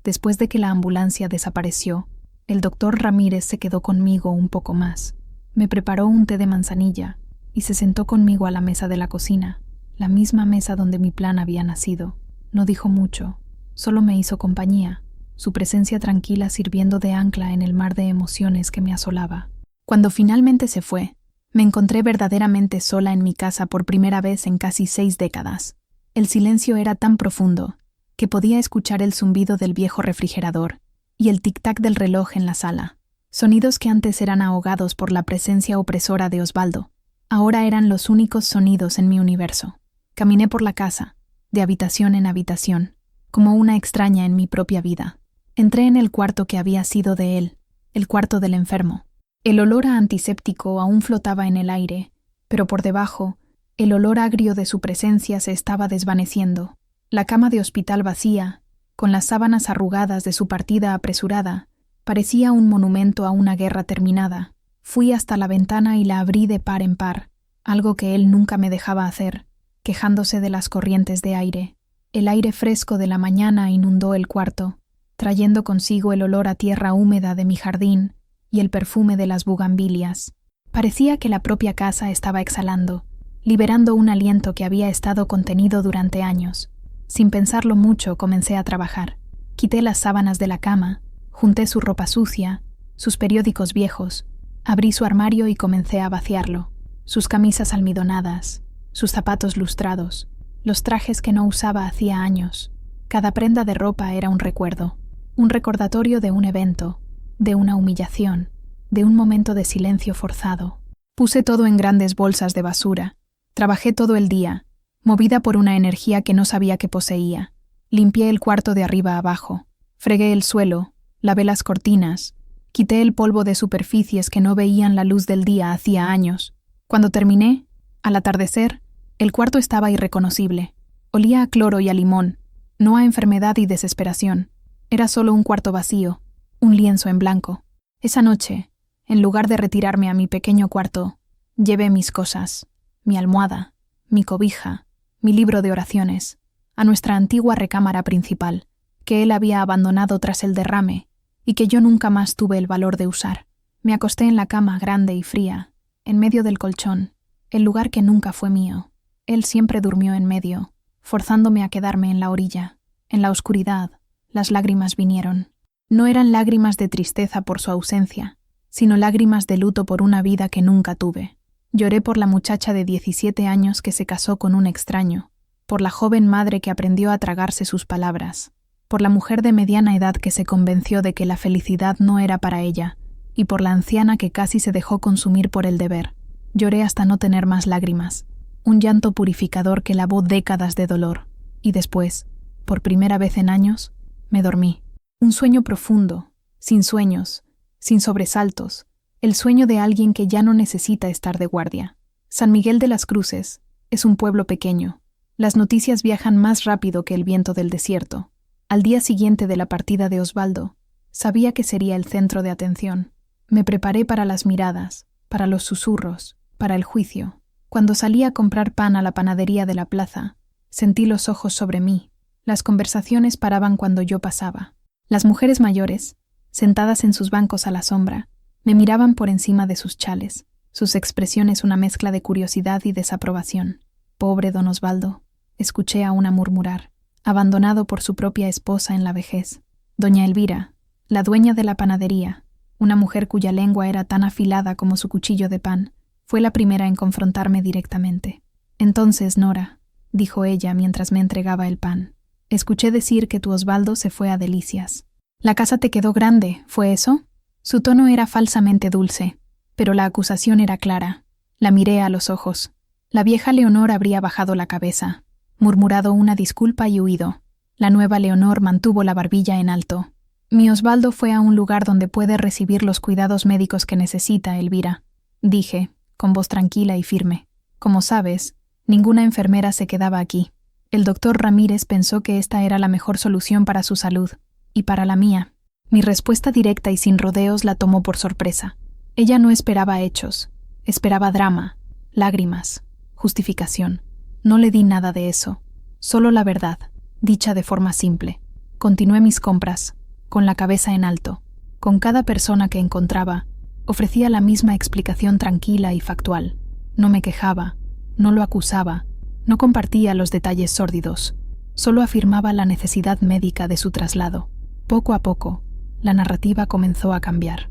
Speaker 1: Después de que la ambulancia desapareció, el doctor Ramírez se quedó conmigo un poco más. Me preparó un té de manzanilla y se sentó conmigo a la mesa de la cocina, la misma mesa donde mi plan había nacido. No dijo mucho, solo me hizo compañía, su presencia tranquila sirviendo de ancla en el mar de emociones que me asolaba. Cuando finalmente se fue, me encontré verdaderamente sola en mi casa por primera vez en casi 6 décadas. El silencio era tan profundo que podía escuchar el zumbido del viejo refrigerador y el tic-tac del reloj en la sala. Sonidos que antes eran ahogados por la presencia opresora de Osvaldo, ahora eran los únicos sonidos en mi universo. Caminé por la casa, de habitación en habitación, como una extraña en mi propia vida. Entré en el cuarto que había sido de él, el cuarto del enfermo. El olor a antiséptico aún flotaba en el aire, pero por debajo, el olor agrio de su presencia se estaba desvaneciendo. La cama de hospital vacía, con las sábanas arrugadas de su partida apresurada, parecía un monumento a una guerra terminada. Fui hasta la ventana y la abrí de par en par, algo que él nunca me dejaba hacer, quejándose de las corrientes de aire. El aire fresco de la mañana inundó el cuarto, trayendo consigo el olor a tierra húmeda de mi jardín y el perfume de las bugambilias. Parecía que la propia casa estaba exhalando, liberando un aliento que había estado contenido durante años. Sin pensarlo mucho, comencé a trabajar. Quité las sábanas de la cama, junté su ropa sucia, sus periódicos viejos, abrí su armario y comencé a vaciarlo. Sus camisas almidonadas, sus zapatos lustrados, los trajes que no usaba hacía años. Cada prenda de ropa era un recuerdo, un recordatorio de un evento, de una humillación, de un momento de silencio forzado. Puse todo en grandes bolsas de basura. Trabajé todo el día, movida por una energía que no sabía que poseía. Limpié el cuarto de arriba a abajo, fregué el suelo, lavé las cortinas, quité el polvo de superficies que no veían la luz del día hacía años. Cuando terminé, al atardecer, el cuarto estaba irreconocible. Olía a cloro y a limón, no a enfermedad y desesperación. Era solo un cuarto vacío, un lienzo en blanco. Esa noche, en lugar de retirarme a mi pequeño cuarto, llevé mis cosas, mi almohada, mi cobija, mi libro de oraciones, a nuestra antigua recámara principal, que él había abandonado tras el derrame y que yo nunca más tuve el valor de usar. Me acosté en la cama grande y fría, en medio del colchón, el lugar que nunca fue mío. Él siempre durmió en medio, forzándome a quedarme en la orilla. En la oscuridad, las lágrimas vinieron. No eran lágrimas de tristeza por su ausencia, sino lágrimas de luto por una vida que nunca tuve. Lloré por la muchacha de 17 años que se casó con un extraño, por la joven madre que aprendió a tragarse sus palabras, por la mujer de mediana edad que se convenció de que la felicidad no era para ella, y por la anciana que casi se dejó consumir por el deber. Lloré hasta no tener más lágrimas, un llanto purificador que lavó décadas de dolor, y después, por primera vez en años, me dormí. Un sueño profundo, sin sueños, sin sobresaltos, el sueño de alguien que ya no necesita estar de guardia. San Miguel de las Cruces es un pueblo pequeño. Las noticias viajan más rápido que el viento del desierto. Al día siguiente de la partida de Osvaldo, sabía que sería el centro de atención. Me preparé para las miradas, para los susurros, para el juicio. Cuando salí a comprar pan a la panadería de la plaza, sentí los ojos sobre mí. Las conversaciones paraban cuando yo pasaba. Las mujeres mayores, sentadas en sus bancos a la sombra, me miraban por encima de sus chales, sus expresiones una mezcla de curiosidad y desaprobación. Pobre don Osvaldo, escuché a una murmurar, abandonado por su propia esposa en la vejez. Doña Elvira, la dueña de la panadería, una mujer cuya lengua era tan afilada como su cuchillo de pan, fue la primera en confrontarme directamente. Entonces, Nora, dijo ella mientras me entregaba el pan, escuché decir que tu Osvaldo se fue a Delicias. ¿La casa te quedó grande, fue eso? Su tono era falsamente dulce, pero la acusación era clara. La miré a los ojos. La vieja Leonor habría bajado la cabeza, murmurado una disculpa y huido. La nueva Leonor mantuvo la barbilla en alto. Mi Osvaldo fue a un lugar donde puede recibir los cuidados médicos que necesita, Elvira, dije, con voz tranquila y firme. Como sabes, ninguna enfermera se quedaba aquí. El doctor Ramírez pensó que esta era la mejor solución para su salud, y para la mía. Mi respuesta directa y sin rodeos la tomó por sorpresa. Ella no esperaba hechos, esperaba drama, lágrimas, justificación. No le di nada de eso, solo la verdad, dicha de forma simple. Continué mis compras, con la cabeza en alto. Con cada persona que encontraba, ofrecía la misma explicación tranquila y factual. No me quejaba, no lo acusaba, no compartía los detalles sórdidos, solo afirmaba la necesidad médica de su traslado. Poco a poco, la narrativa comenzó a cambiar.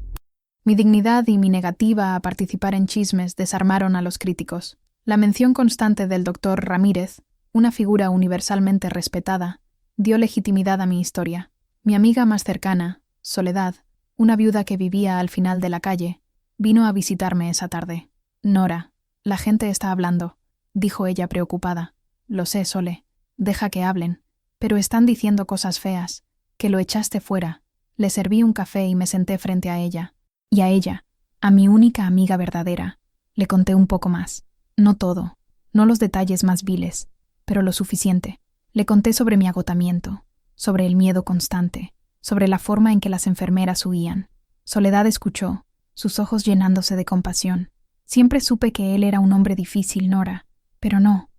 Speaker 1: Mi dignidad y mi negativa a participar en chismes desarmaron a los críticos. La mención constante del doctor Ramírez, una figura universalmente respetada, dio legitimidad a mi historia. Mi amiga más cercana, Soledad, una viuda que vivía al final de la calle, vino a visitarme esa tarde. Nora, la gente está hablando, dijo ella preocupada. Lo sé, Sole, deja que hablen, pero están diciendo cosas feas, que lo echaste fuera. Le serví un café y me senté frente a ella. Y a ella, a mi única amiga verdadera, le conté un poco más. No todo, no los detalles más viles, pero lo suficiente. Le conté sobre mi agotamiento, sobre el miedo constante, sobre la forma en que las enfermeras huían. Soledad escuchó, sus ojos llenándose de compasión. Siempre supe que él era un hombre difícil, Nora, pero no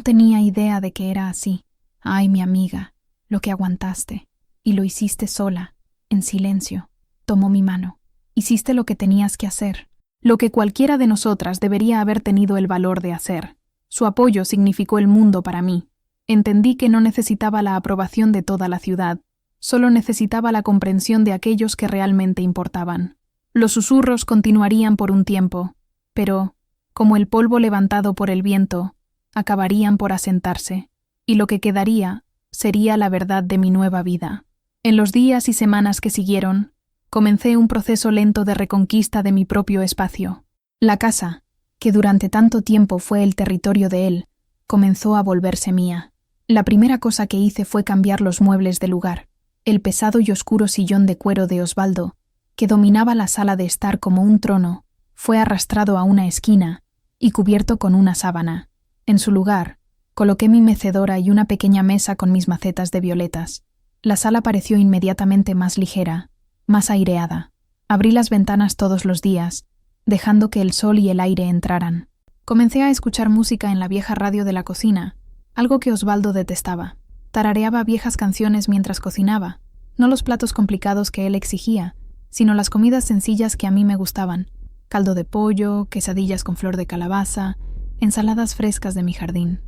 Speaker 1: tenía idea de que era así. Ay, mi amiga, lo que aguantaste. Y lo hiciste sola, en silencio. Tomó mi mano. Hiciste lo que tenías que hacer. lo que cualquiera de nosotras debería haber tenido el valor de hacer. Su apoyo significó el mundo para mí. Entendí que no necesitaba la aprobación de toda la ciudad, solo necesitaba la comprensión de aquellos que realmente importaban. Los susurros continuarían por un tiempo, pero, como el polvo levantado por el viento, acabarían por asentarse, y lo que quedaría sería la verdad de mi nueva vida. En los días y semanas que siguieron, comencé un proceso lento de reconquista de mi propio espacio. La casa, que durante tanto tiempo fue el territorio de él, comenzó a volverse mía. La primera cosa que hice fue cambiar los muebles de lugar. El pesado y oscuro sillón de cuero de Osvaldo, que dominaba la sala de estar como un trono, fue arrastrado a una esquina y cubierto con una sábana. En su lugar, coloqué mi mecedora y una pequeña mesa con mis macetas de violetas. La sala pareció inmediatamente más ligera, más aireada. Abrí las ventanas todos los días, dejando que el sol y el aire entraran. Comencé a escuchar música en la vieja radio de la cocina, algo que Osvaldo detestaba. Tarareaba viejas canciones mientras cocinaba, no los platos complicados que él exigía, sino las comidas sencillas que a mí me gustaban: caldo de pollo, quesadillas con flor de calabaza, ensaladas frescas de mi jardín.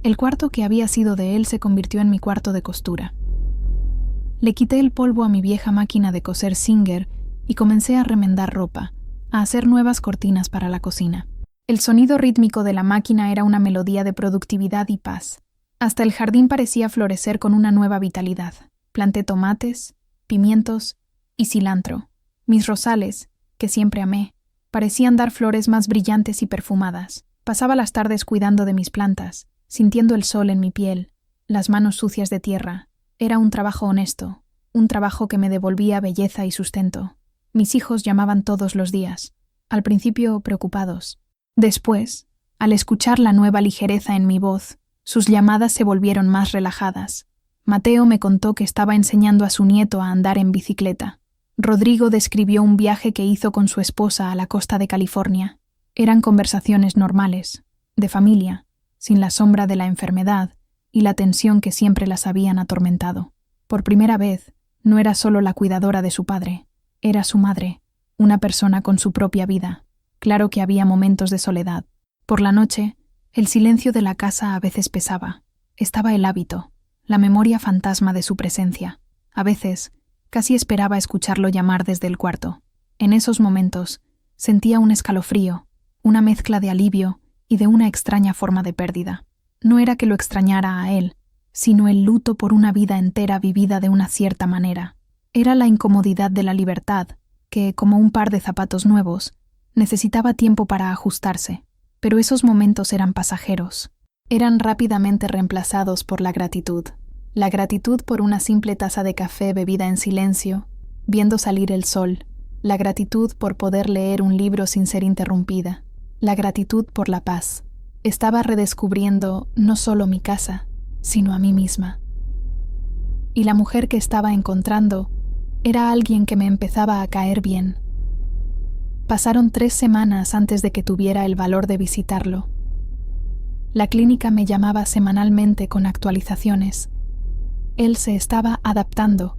Speaker 1: El cuarto que había sido de él se convirtió en mi cuarto de costura. Le quité el polvo a mi vieja máquina de coser Singer y comencé a remendar ropa, a hacer nuevas cortinas para la cocina. El sonido rítmico de la máquina era una melodía de productividad y paz. Hasta el jardín parecía florecer con una nueva vitalidad. Planté tomates, pimientos y cilantro. Mis rosales, que siempre amé, parecían dar flores más brillantes y perfumadas. Pasaba las tardes cuidando de mis plantas, sintiendo el sol en mi piel, las manos sucias de tierra. Era un trabajo honesto, un trabajo que me devolvía belleza y sustento. Mis hijos llamaban todos los días, al principio preocupados. Después, al escuchar la nueva ligereza en mi voz, sus llamadas se volvieron más relajadas. Mateo me contó que estaba enseñando a su nieto a andar en bicicleta. Rodrigo describió un viaje que hizo con su esposa a la costa de California. Eran conversaciones normales, de familia, sin la sombra de la enfermedad y la tensión que siempre las habían atormentado. Por primera vez, no era solo la cuidadora de su padre, era su madre, una persona con su propia vida. Claro que había momentos de soledad. Por la noche, el silencio de la casa a veces pesaba. Estaba el hábito, la memoria fantasma de su presencia. A veces, casi esperaba escucharlo llamar desde el cuarto. En esos momentos, sentía un escalofrío, una mezcla de alivio y de una extraña forma de pérdida. No era que lo extrañara a él, sino el luto por una vida entera vivida de una cierta manera. Era la incomodidad de la libertad, que, como un par de zapatos nuevos, necesitaba tiempo para ajustarse. Pero esos momentos eran pasajeros. Eran rápidamente reemplazados por la gratitud. La gratitud por una simple taza de café bebida en silencio, viendo salir el sol. La gratitud por poder leer un libro sin ser interrumpida. La gratitud por la paz. Estaba redescubriendo no solo mi casa, sino a mí misma. Y la mujer que estaba encontrando era alguien que me empezaba a caer bien. Pasaron 3 semanas antes de que tuviera el valor de visitarlo. La clínica me llamaba semanalmente con actualizaciones. Él se estaba adaptando.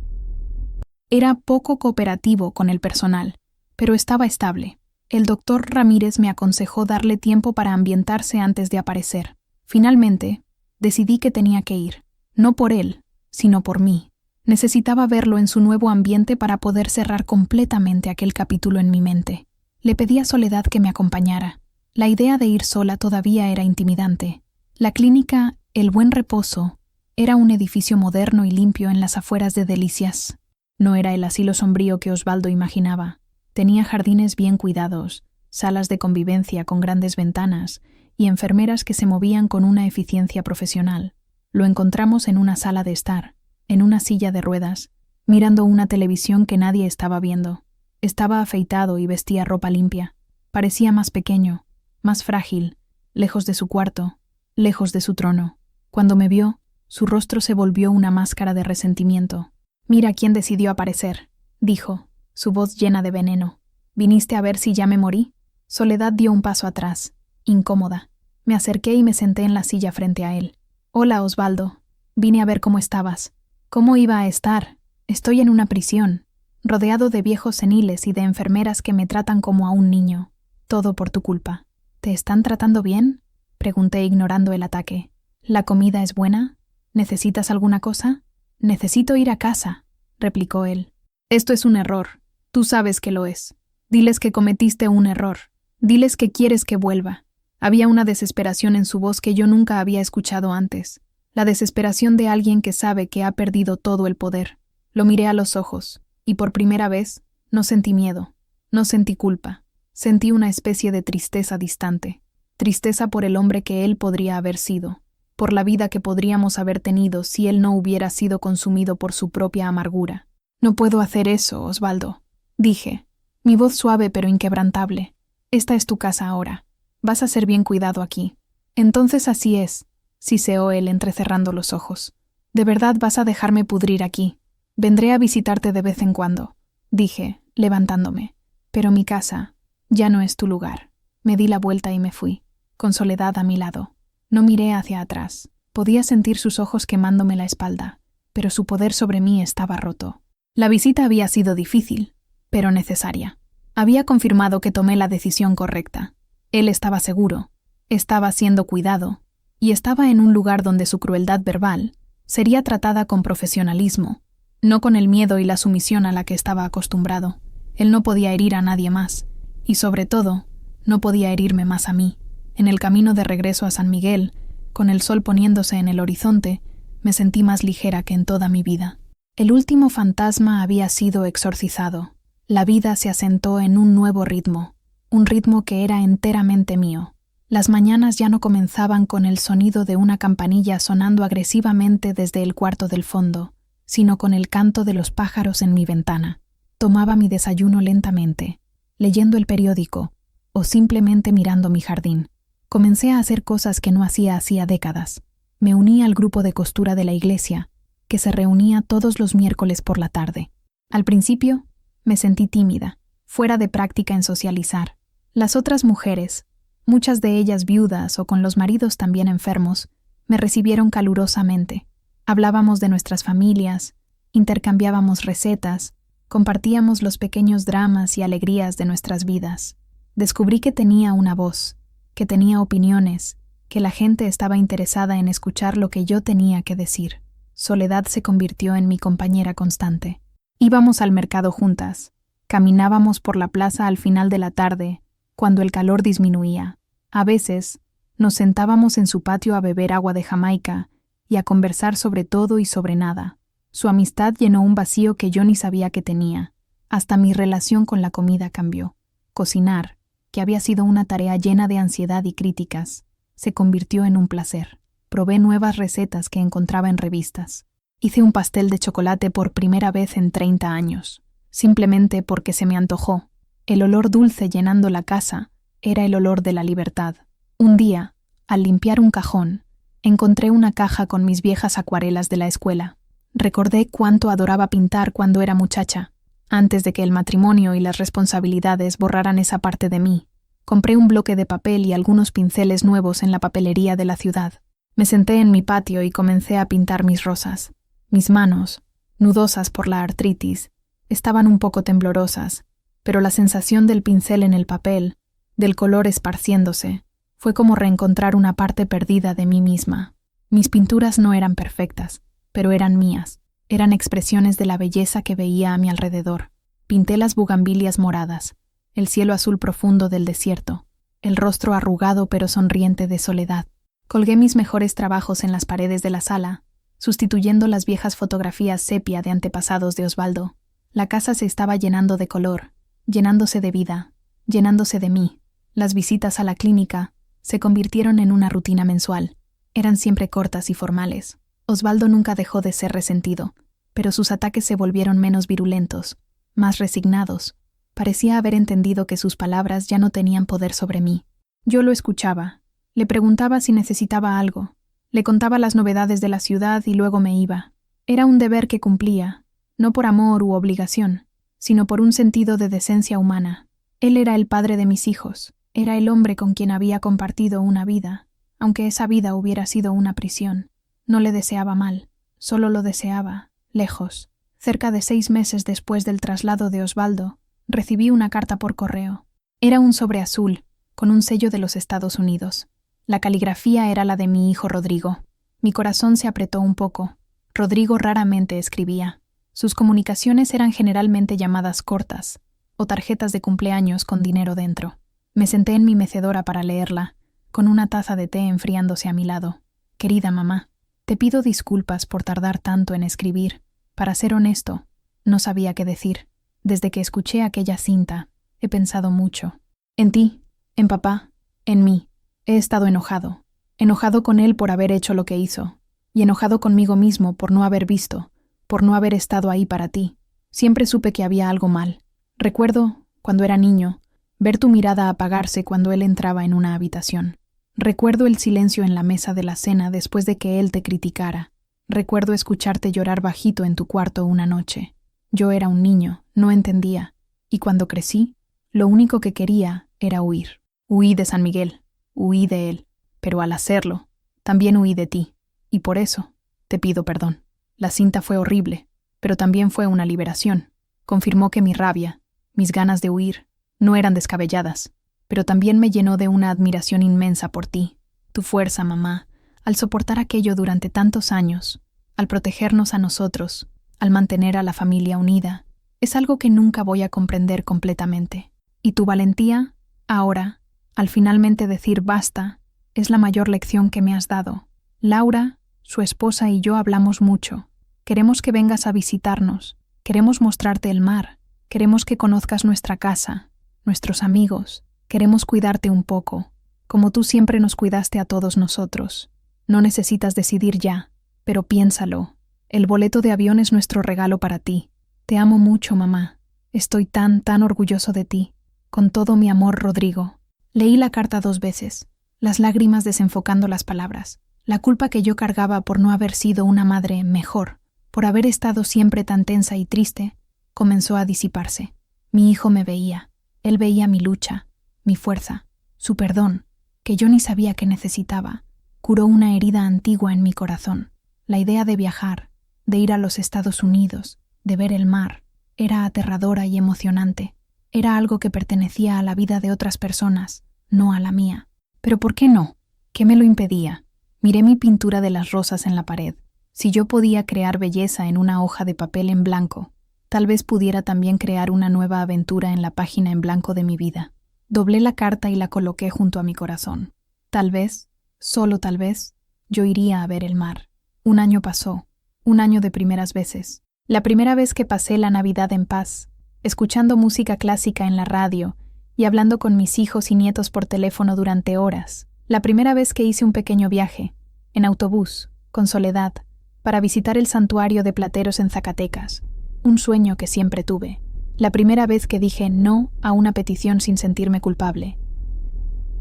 Speaker 1: Era poco cooperativo con el personal, pero estaba estable. El doctor Ramírez me aconsejó darle tiempo para ambientarse antes de aparecer. Finalmente, decidí que tenía que ir. No por él, sino por mí. Necesitaba verlo en su nuevo ambiente para poder cerrar completamente aquel capítulo en mi mente. Le pedí a Soledad que me acompañara. La idea de ir sola todavía era intimidante. La clínica El Buen Reposo era un edificio moderno y limpio en las afueras de Delicias. No era el asilo sombrío que Osvaldo imaginaba. Tenía jardines bien cuidados, salas de convivencia con grandes ventanas y enfermeras que se movían con una eficiencia profesional. Lo encontramos en una sala de estar, en una silla de ruedas, mirando una televisión que nadie estaba viendo. Estaba afeitado y vestía ropa limpia. Parecía más pequeño, más frágil, lejos de su cuarto, lejos de su trono. Cuando me vio, su rostro se volvió una máscara de resentimiento. «Mira quién decidió aparecer», dijo, su voz llena de veneno. «¿Viniste a ver si ya me morí?» Soledad dio un paso atrás, incómoda. Me acerqué y me senté en la silla frente a él. «Hola, Osvaldo. Vine a ver cómo estabas». «¿Cómo iba a estar? Estoy en una prisión». rodeado de viejos seniles y de enfermeras que me tratan como a un niño. Todo por tu culpa. ¿Te están tratando bien?, pregunté ignorando el ataque. ¿La comida es buena? ¿Necesitas alguna cosa? Necesito ir a casa, replicó él. Esto es un error. Tú sabes que lo es. Diles que cometiste un error. Diles que quieres que vuelva. Había una desesperación en su voz que yo nunca había escuchado antes. La desesperación de alguien que sabe que ha perdido todo el poder. Lo miré a los ojos, y por primera vez no sentí miedo, no sentí culpa. Sentí una especie de tristeza distante. Tristeza por el hombre que él podría haber sido, por la vida que podríamos haber tenido si él no hubiera sido consumido por su propia amargura. No puedo hacer eso, Osvaldo, dije, mi voz suave pero inquebrantable. Esta es tu casa ahora. Vas a ser bien cuidado aquí. Entonces así es, siseó él entrecerrando los ojos. ¿De verdad vas a dejarme pudrir aquí? Vendré a visitarte de vez en cuando, dije, levantándome. Pero mi casa ya no es tu lugar. Me di la vuelta y me fui, con Soledad a mi lado. No miré hacia atrás. Podía sentir sus ojos quemándome la espalda, pero su poder sobre mí estaba roto. La visita había sido difícil, pero necesaria. Había confirmado que tomé la decisión correcta. Él estaba seguro, estaba siendo cuidado, y estaba en un lugar donde su crueldad verbal sería tratada con profesionalismo, no con el miedo y la sumisión a la que estaba acostumbrado. Él no podía herir a nadie más, y sobre todo, no podía herirme más a mí. En el camino de regreso a San Miguel, con el sol poniéndose en el horizonte, me sentí más ligera que en toda mi vida. El último fantasma había sido exorcizado. La vida se asentó en un nuevo ritmo, un ritmo que era enteramente mío. Las mañanas ya no comenzaban con el sonido de una campanilla sonando agresivamente desde el cuarto del fondo, sino con el canto de los pájaros en mi ventana. Tomaba mi desayuno lentamente, leyendo el periódico o simplemente mirando mi jardín. Comencé a hacer cosas que no hacía décadas. Me uní al grupo de costura de la iglesia, que se reunía todos los miércoles por la tarde. Al principio, me sentí tímida, fuera de práctica en socializar. Las otras mujeres, muchas de ellas viudas o con los maridos también enfermos, me recibieron calurosamente. Hablábamos de nuestras familias, intercambiábamos recetas, compartíamos los pequeños dramas y alegrías de nuestras vidas. Descubrí que tenía una voz, que tenía opiniones, que la gente estaba interesada en escuchar lo que yo tenía que decir. Soledad se convirtió en mi compañera constante. Íbamos al mercado juntas, caminábamos por la plaza al final de la tarde, cuando el calor disminuía. A veces, nos sentábamos en su patio a beber agua de Jamaica y a conversar sobre todo y sobre nada. Su amistad llenó un vacío que yo ni sabía que tenía. Hasta mi relación con la comida cambió. Cocinar, que había sido una tarea llena de ansiedad y críticas, se convirtió en un placer. Probé nuevas recetas que encontraba en revistas. Hice un pastel de chocolate por primera vez en 30 años, simplemente porque se me antojó. El olor dulce llenando la casa era el olor de la libertad. Un día, al limpiar un cajón, encontré una caja con mis viejas acuarelas de la escuela. Recordé cuánto adoraba pintar cuando era muchacha, antes de que el matrimonio y las responsabilidades borraran esa parte de mí. Compré un bloque de papel y algunos pinceles nuevos en la papelería de la ciudad. Me senté en mi patio y comencé a pintar mis rosas. Mis manos, nudosas por la artritis, estaban un poco temblorosas, pero la sensación del pincel en el papel, del color esparciéndose, fue como reencontrar una parte perdida de mí misma. Mis pinturas no eran perfectas, pero eran mías. Eran expresiones de la belleza que veía a mi alrededor. Pinté las bugambilias moradas, el cielo azul profundo del desierto, el rostro arrugado pero sonriente de Soledad. Colgué mis mejores trabajos en las paredes de la sala, sustituyendo las viejas fotografías sepia de antepasados de Osvaldo. La casa se estaba llenando de color, llenándose de vida, llenándose de mí. Las visitas a la clínica se convirtieron en una rutina mensual. Eran siempre cortas y formales. Osvaldo nunca dejó de ser resentido, pero sus ataques se volvieron menos virulentos, más resignados. Parecía haber entendido que sus palabras ya no tenían poder sobre mí. Yo lo escuchaba, le preguntaba si necesitaba algo, le contaba las novedades de la ciudad y luego me iba. Era un deber que cumplía, no por amor u obligación, sino por un sentido de decencia humana. Él era el padre de mis hijos, era el hombre con quien había compartido una vida, aunque esa vida hubiera sido una prisión. No le deseaba mal, solo lo deseaba, lejos, Cerca de 6 meses después del traslado de Osvaldo, recibí una carta por correo. Era un sobre azul, con un sello de los Estados Unidos. La caligrafía era la de mi hijo Rodrigo. Mi corazón se apretó un poco. Rodrigo raramente escribía. Sus comunicaciones eran generalmente llamadas cortas, o tarjetas de cumpleaños con dinero dentro. Me senté en mi mecedora para leerla, con una taza de té enfriándose a mi lado. Querida mamá, te pido disculpas por tardar tanto en escribir. Para ser honesto, no sabía qué decir. Desde que escuché aquella cinta, he pensado mucho. En ti, en papá, en mí. He estado enojado. Enojado con él por haber hecho lo que hizo. Y enojado conmigo mismo por no haber visto, por no haber estado ahí para ti. Siempre supe que había algo mal. Recuerdo, cuando era niño, ver tu mirada apagarse cuando él entraba en una habitación. Recuerdo el silencio en la mesa de la cena después de que él te criticara. Recuerdo escucharte llorar bajito en tu cuarto una noche. Yo era un niño, no entendía. Y cuando crecí, lo único que quería era huir. Huí de San Miguel, huí de él. Pero al hacerlo, también huí de ti. Y por eso, te pido perdón. La cinta fue horrible, pero también fue una liberación. Confirmó que mi rabia, mis ganas de huir, no eran descabelladas, pero también me llenó de una admiración inmensa por ti. Tu fuerza, mamá, al soportar aquello durante tantos años, al protegernos a nosotros, al mantener a la familia unida, es algo que nunca voy a comprender completamente. Y tu valentía, ahora, al finalmente decir basta, es la mayor lección que me has dado. Laura, su esposa y yo hablamos mucho. Queremos que vengas a visitarnos. Queremos mostrarte el mar. Queremos que conozcas nuestra casa, nuestros amigos. Queremos cuidarte un poco, como tú siempre nos cuidaste a todos nosotros. No necesitas decidir ya, pero piénsalo. El boleto de avión es nuestro regalo para ti. Te amo mucho, mamá. Estoy tan orgulloso de ti. Con todo mi amor, Rodrigo. Leí la carta 2 veces, las lágrimas desenfocando las palabras. La culpa que yo cargaba por no haber sido una madre mejor, por haber estado siempre tan tensa y triste, comenzó a disiparse. Mi hijo me veía. Él veía mi lucha, mi fuerza, su perdón, que yo ni sabía que necesitaba. Curó una herida antigua en mi corazón. La idea de viajar, de ir a los Estados Unidos, de ver el mar, era aterradora y emocionante. Era algo que pertenecía a la vida de otras personas, no a la mía. ¿Pero por qué no? ¿Qué me lo impedía? Miré mi pintura de las rosas en la pared. Si yo podía crear belleza en una hoja de papel en blanco, tal vez pudiera también crear una nueva aventura en la página en blanco de mi vida. Doblé la carta y la coloqué junto a mi corazón. Tal vez, solo tal vez, yo iría a ver el mar. Un año pasó, un año de primeras veces. La primera vez que pasé la Navidad en paz, escuchando música clásica en la radio y hablando con mis hijos y nietos por teléfono durante horas. La primera vez que hice un pequeño viaje, en autobús, con Soledad, para visitar el santuario de Plateros en Zacatecas, un sueño que siempre tuve. La primera vez que dije no a una petición sin sentirme culpable.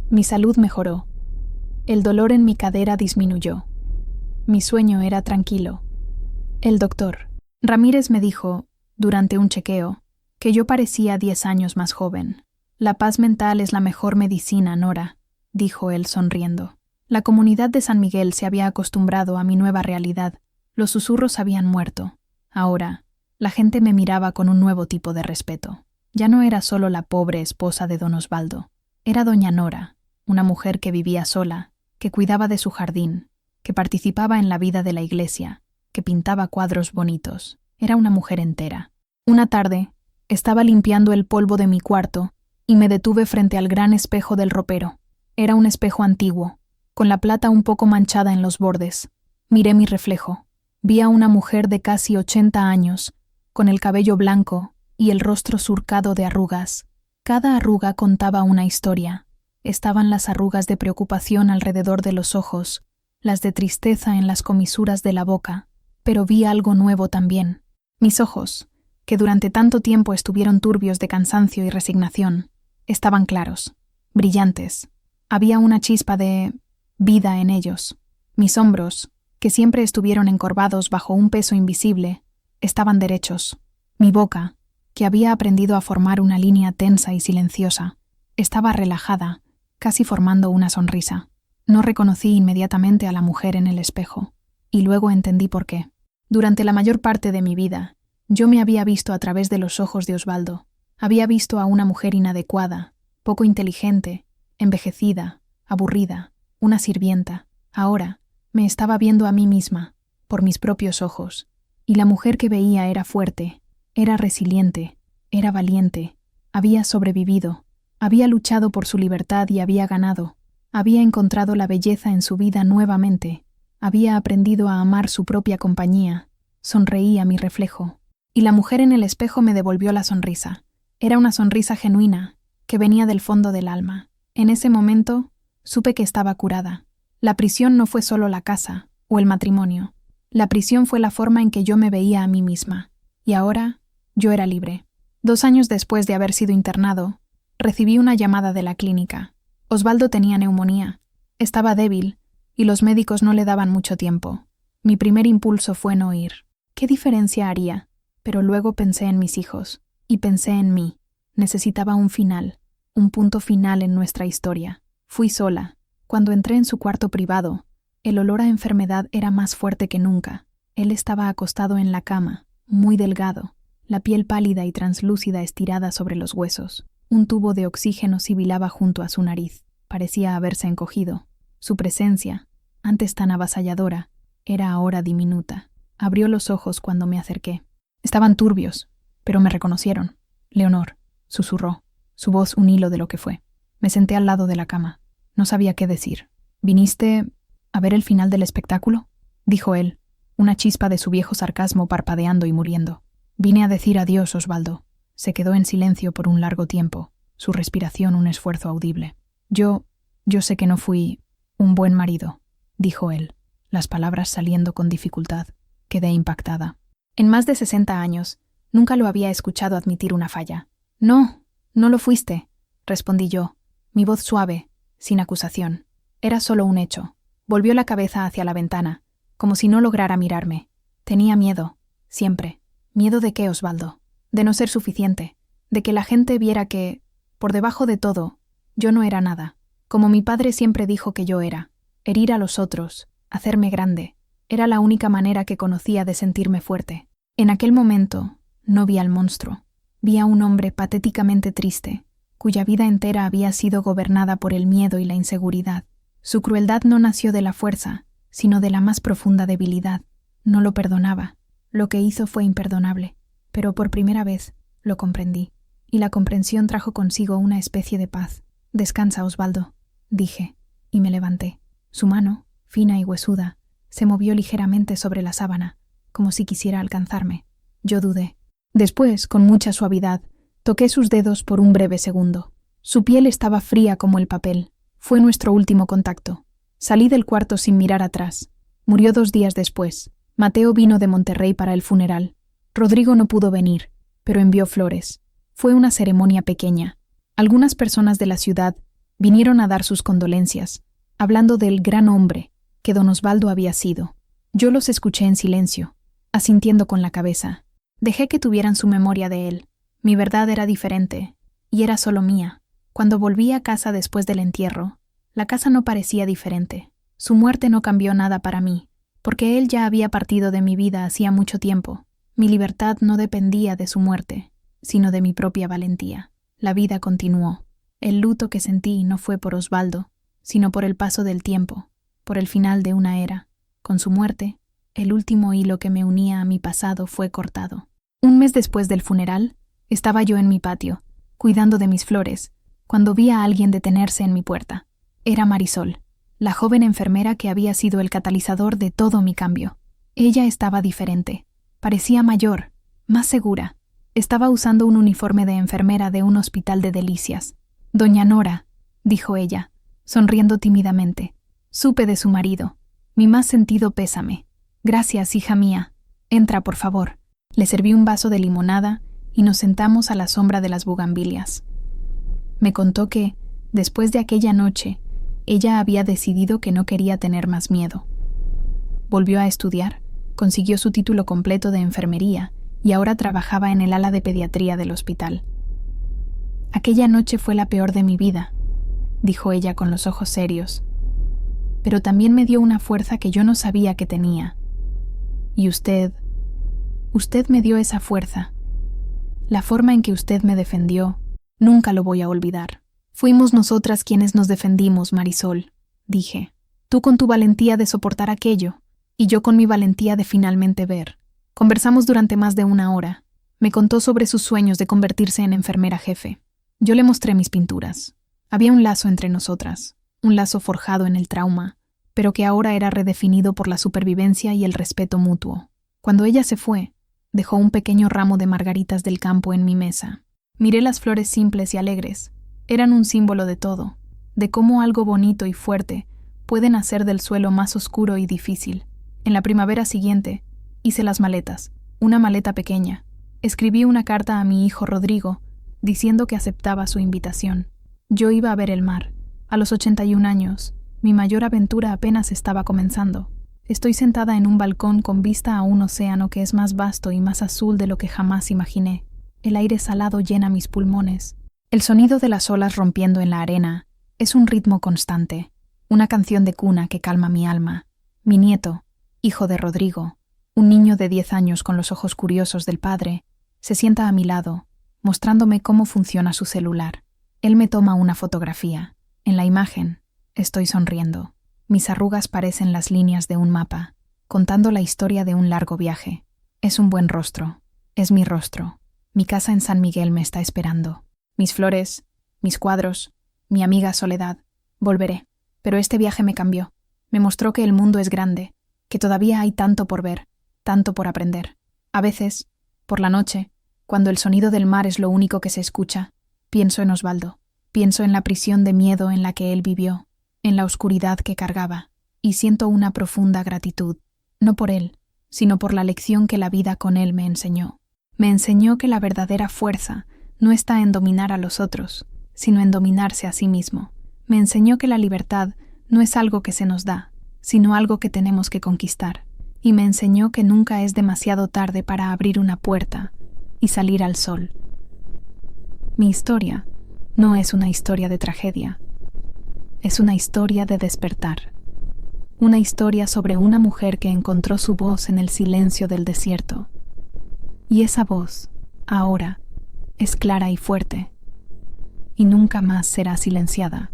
Speaker 1: Mi salud mejoró. El dolor en mi cadera disminuyó. Mi sueño era tranquilo. El doctor Ramírez me dijo, durante un chequeo, que yo parecía 10 años más joven. La paz mental es la mejor medicina, Nora, dijo él sonriendo. La comunidad de San Miguel se había acostumbrado a mi nueva realidad. Los susurros habían muerto. Ahora, la gente me miraba con un nuevo tipo de respeto. Ya no era solo la pobre esposa de don Osvaldo. Era doña Nora, una mujer que vivía sola, que cuidaba de su jardín, que participaba en la vida de la iglesia, que pintaba cuadros bonitos. Era una mujer entera. Una tarde, estaba limpiando el polvo de mi cuarto y me detuve frente al gran espejo del ropero. Era un espejo antiguo, con la plata un poco manchada en los bordes. Miré mi reflejo. Vi a una mujer de casi 80 años, con el cabello blanco y el rostro surcado de arrugas. Cada arruga contaba una historia. Estaban las arrugas de preocupación alrededor de los ojos, las de tristeza en las comisuras de la boca, pero vi algo nuevo también. Mis ojos, que durante tanto tiempo estuvieron turbios de cansancio y resignación, estaban claros, brillantes. Había una chispa de vida en ellos. Mis hombros, que siempre estuvieron encorvados bajo un peso invisible, estaban derechos. Mi boca, que había aprendido a formar una línea tensa y silenciosa, estaba relajada, casi formando una sonrisa. No reconocí inmediatamente a la mujer en el espejo, y luego entendí por qué. Durante la mayor parte de mi vida, Yo me había visto a través de los ojos de Osvaldo. Había visto a una mujer inadecuada, poco inteligente, envejecida, aburrida, una sirvienta. Ahora me estaba viendo a mí misma, por mis propios ojos, y la mujer que veía era fuerte, era resiliente, era valiente, había sobrevivido, había luchado por su libertad y había ganado, había encontrado la belleza en su vida nuevamente, había aprendido a amar su propia compañía. Sonreí a mi reflejo, y la mujer en el espejo me devolvió la sonrisa. Era una sonrisa genuina, que venía del fondo del alma. En ese momento, supe que estaba curada. La prisión no fue solo la casa o el matrimonio. La prisión fue la forma en que yo me veía a mí misma. Y ahora, yo era libre. 2 años después de haber sido internado, recibí una llamada de la clínica. Osvaldo tenía neumonía. Estaba débil, y los médicos no le daban mucho tiempo. Mi primer impulso fue no ir. ¿Qué diferencia haría? Pero luego pensé en mis hijos, y pensé en mí. Necesitaba un final, un punto final en nuestra historia. Fui sola. Cuando entré en su cuarto privado, el olor a enfermedad era más fuerte que nunca. Él estaba acostado en la cama, muy delgado, la piel pálida y translúcida estirada sobre los huesos. Un tubo de oxígeno sibilaba junto a su nariz. Parecía haberse encogido. Su presencia, antes tan avasalladora, era ahora diminuta. Abrió los ojos cuando me acerqué. Estaban turbios, pero me reconocieron. Leonor, susurró, su voz un hilo de lo que fue. Me senté al lado de la cama. No sabía qué decir. ¿Viniste a ver el final del espectáculo?, dijo él, una chispa de su viejo sarcasmo parpadeando y muriendo. Vine a decir adiós, Osvaldo. Se quedó en silencio por un largo tiempo, su respiración un esfuerzo audible. Yo sé que no fui un buen marido, dijo él, las palabras saliendo con dificultad. Quedé impactada. En más de 60 años, nunca lo había escuchado admitir una falla. No lo fuiste, respondí yo, mi voz suave, sin acusación. Era solo un hecho. Volvió la cabeza hacia la ventana, como si no lograra mirarme. Tenía miedo, siempre. ¿Miedo de qué, Osvaldo? De no ser suficiente, de que la gente viera que, por debajo de todo, yo no era nada, como mi padre siempre dijo que yo era. Herir a los otros, hacerme grande, era la única manera que conocía de sentirme fuerte. En aquel momento, no vi al monstruo. Vi a un hombre patéticamente triste, cuya vida entera había sido gobernada por el miedo y la inseguridad. Su crueldad no nació de la fuerza, sino de la más profunda debilidad. No lo perdonaba. Lo que hizo fue imperdonable, pero por primera vez lo comprendí, y la comprensión trajo consigo una especie de paz. «Descansa, Osvaldo», dije, y me levanté. Su mano, fina y huesuda, se movió ligeramente sobre la sábana, como si quisiera alcanzarme. Yo dudé. Después, con mucha suavidad, toqué sus dedos por un breve segundo. Su piel estaba fría como el papel. Fue nuestro último contacto. Salí del cuarto sin mirar atrás. Murió 2 días después. Mateo vino de Monterrey para el funeral. Rodrigo no pudo venir, pero envió flores. Fue una ceremonia pequeña. Algunas personas de la ciudad vinieron a dar sus condolencias, hablando del gran hombre que don Osvaldo había sido. Yo los escuché en silencio, asintiendo con la cabeza. Dejé que tuvieran su memoria de él. Mi verdad era diferente, y era solo mía. Cuando volví a casa después del entierro, la casa no parecía diferente. Su muerte no cambió nada para mí, porque él ya había partido de mi vida hacía mucho tiempo. Mi libertad no dependía de su muerte, sino de mi propia valentía. La vida continuó. El luto que sentí no fue por Osvaldo, sino por el paso del tiempo, por el final de una era. Con su muerte, el último hilo que me unía a mi pasado fue cortado. 1 mes después del funeral, estaba yo en mi patio, cuidando de mis flores, cuando vi a alguien detenerse en mi puerta. Era Marisol, la joven enfermera que había sido el catalizador de todo mi cambio. Ella estaba diferente. Parecía mayor, más segura. Estaba usando un uniforme de enfermera de un hospital de Delicias. «Doña Nora», dijo ella, sonriendo tímidamente. «Supe de su marido. Mi más sentido pésame. Gracias, hija mía. Entra, por favor». Le serví un vaso de limonada y nos sentamos a la sombra de las bugambilias. Me contó que, después de aquella noche, ella había decidido que no quería tener más miedo. Volvió a estudiar, consiguió su título completo de enfermería y ahora trabajaba en el ala de pediatría del hospital. «Aquella noche fue la peor de mi vida», dijo ella con los ojos serios. «Pero también me dio una fuerza que yo no sabía que tenía. Y usted Usted me dio esa fuerza. La forma en que usted me defendió, nunca lo voy a olvidar. Fuimos nosotras quienes nos defendimos, Marisol, dije. Tú con tu valentía de soportar aquello, y yo con mi valentía de finalmente ver. Conversamos durante más de 1 hora. Me contó sobre sus sueños de convertirse en enfermera jefe. Yo le mostré mis pinturas. Había un lazo entre nosotras, un lazo forjado en el trauma, pero que ahora era redefinido por la supervivencia y el respeto mutuo. Cuando ella se fue, dejó un pequeño ramo de margaritas del campo en mi mesa. Miré las flores simples y alegres. Eran un símbolo de todo, de cómo algo bonito y fuerte puede nacer del suelo más oscuro y difícil. En la primavera siguiente, hice las maletas, una maleta pequeña. Escribí una carta a mi hijo Rodrigo, diciendo que aceptaba su invitación. Yo iba a ver el mar. A los 81 años, mi mayor aventura apenas estaba comenzando. Estoy sentada en un balcón con vista a un océano que es más vasto y más azul de lo que jamás imaginé. El aire salado llena mis pulmones. El sonido de las olas rompiendo en la arena es un ritmo constante, una canción de cuna que calma mi alma. Mi nieto, hijo de Rodrigo, un niño de 10 años con los ojos curiosos del padre, se sienta a mi lado, mostrándome cómo funciona su celular. Él me toma una fotografía. En la imagen, estoy sonriendo. Mis arrugas parecen las líneas de un mapa, contando la historia de un largo viaje. Es un buen rostro. Es mi rostro. Mi casa en San Miguel me está esperando. Mis flores, mis cuadros, mi amiga Soledad. Volveré. Pero este viaje me cambió. Me mostró que el mundo es grande, que todavía hay tanto por ver, tanto por aprender. A veces, por la noche, cuando el sonido del mar es lo único que se escucha, pienso en Osvaldo. Pienso en la prisión de miedo en la que él vivió, en la oscuridad que cargaba, y siento una profunda gratitud, no por él, sino por la lección que la vida con él me enseñó. Me enseñó que la verdadera fuerza no está en dominar a los otros, sino en dominarse a sí mismo. Me enseñó que la libertad no es algo que se nos da, sino algo que tenemos que conquistar. Y me enseñó que nunca es demasiado tarde para abrir una puerta y salir al sol. Mi historia no es una historia de tragedia. Es una historia de despertar. Una historia sobre una mujer que encontró su voz en el silencio del desierto. Y esa voz, ahora, es clara y fuerte. Y nunca más será silenciada.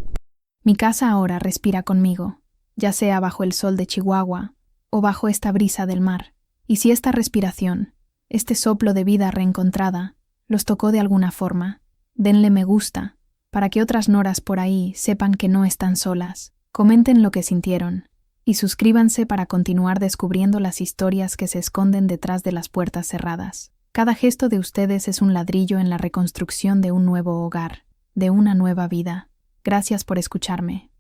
Speaker 1: Mi casa ahora respira conmigo, ya sea bajo el sol de Chihuahua o bajo esta brisa del mar. Y si esta respiración, este soplo de vida reencontrada, los tocó de alguna forma, denle me gusta, para que otras noras por ahí sepan que no están solas. Comenten lo que sintieron, y suscríbanse para continuar descubriendo las historias que se esconden detrás de las puertas cerradas. Cada gesto de ustedes es un ladrillo en la reconstrucción de un nuevo hogar, de una nueva vida. Gracias por escucharme.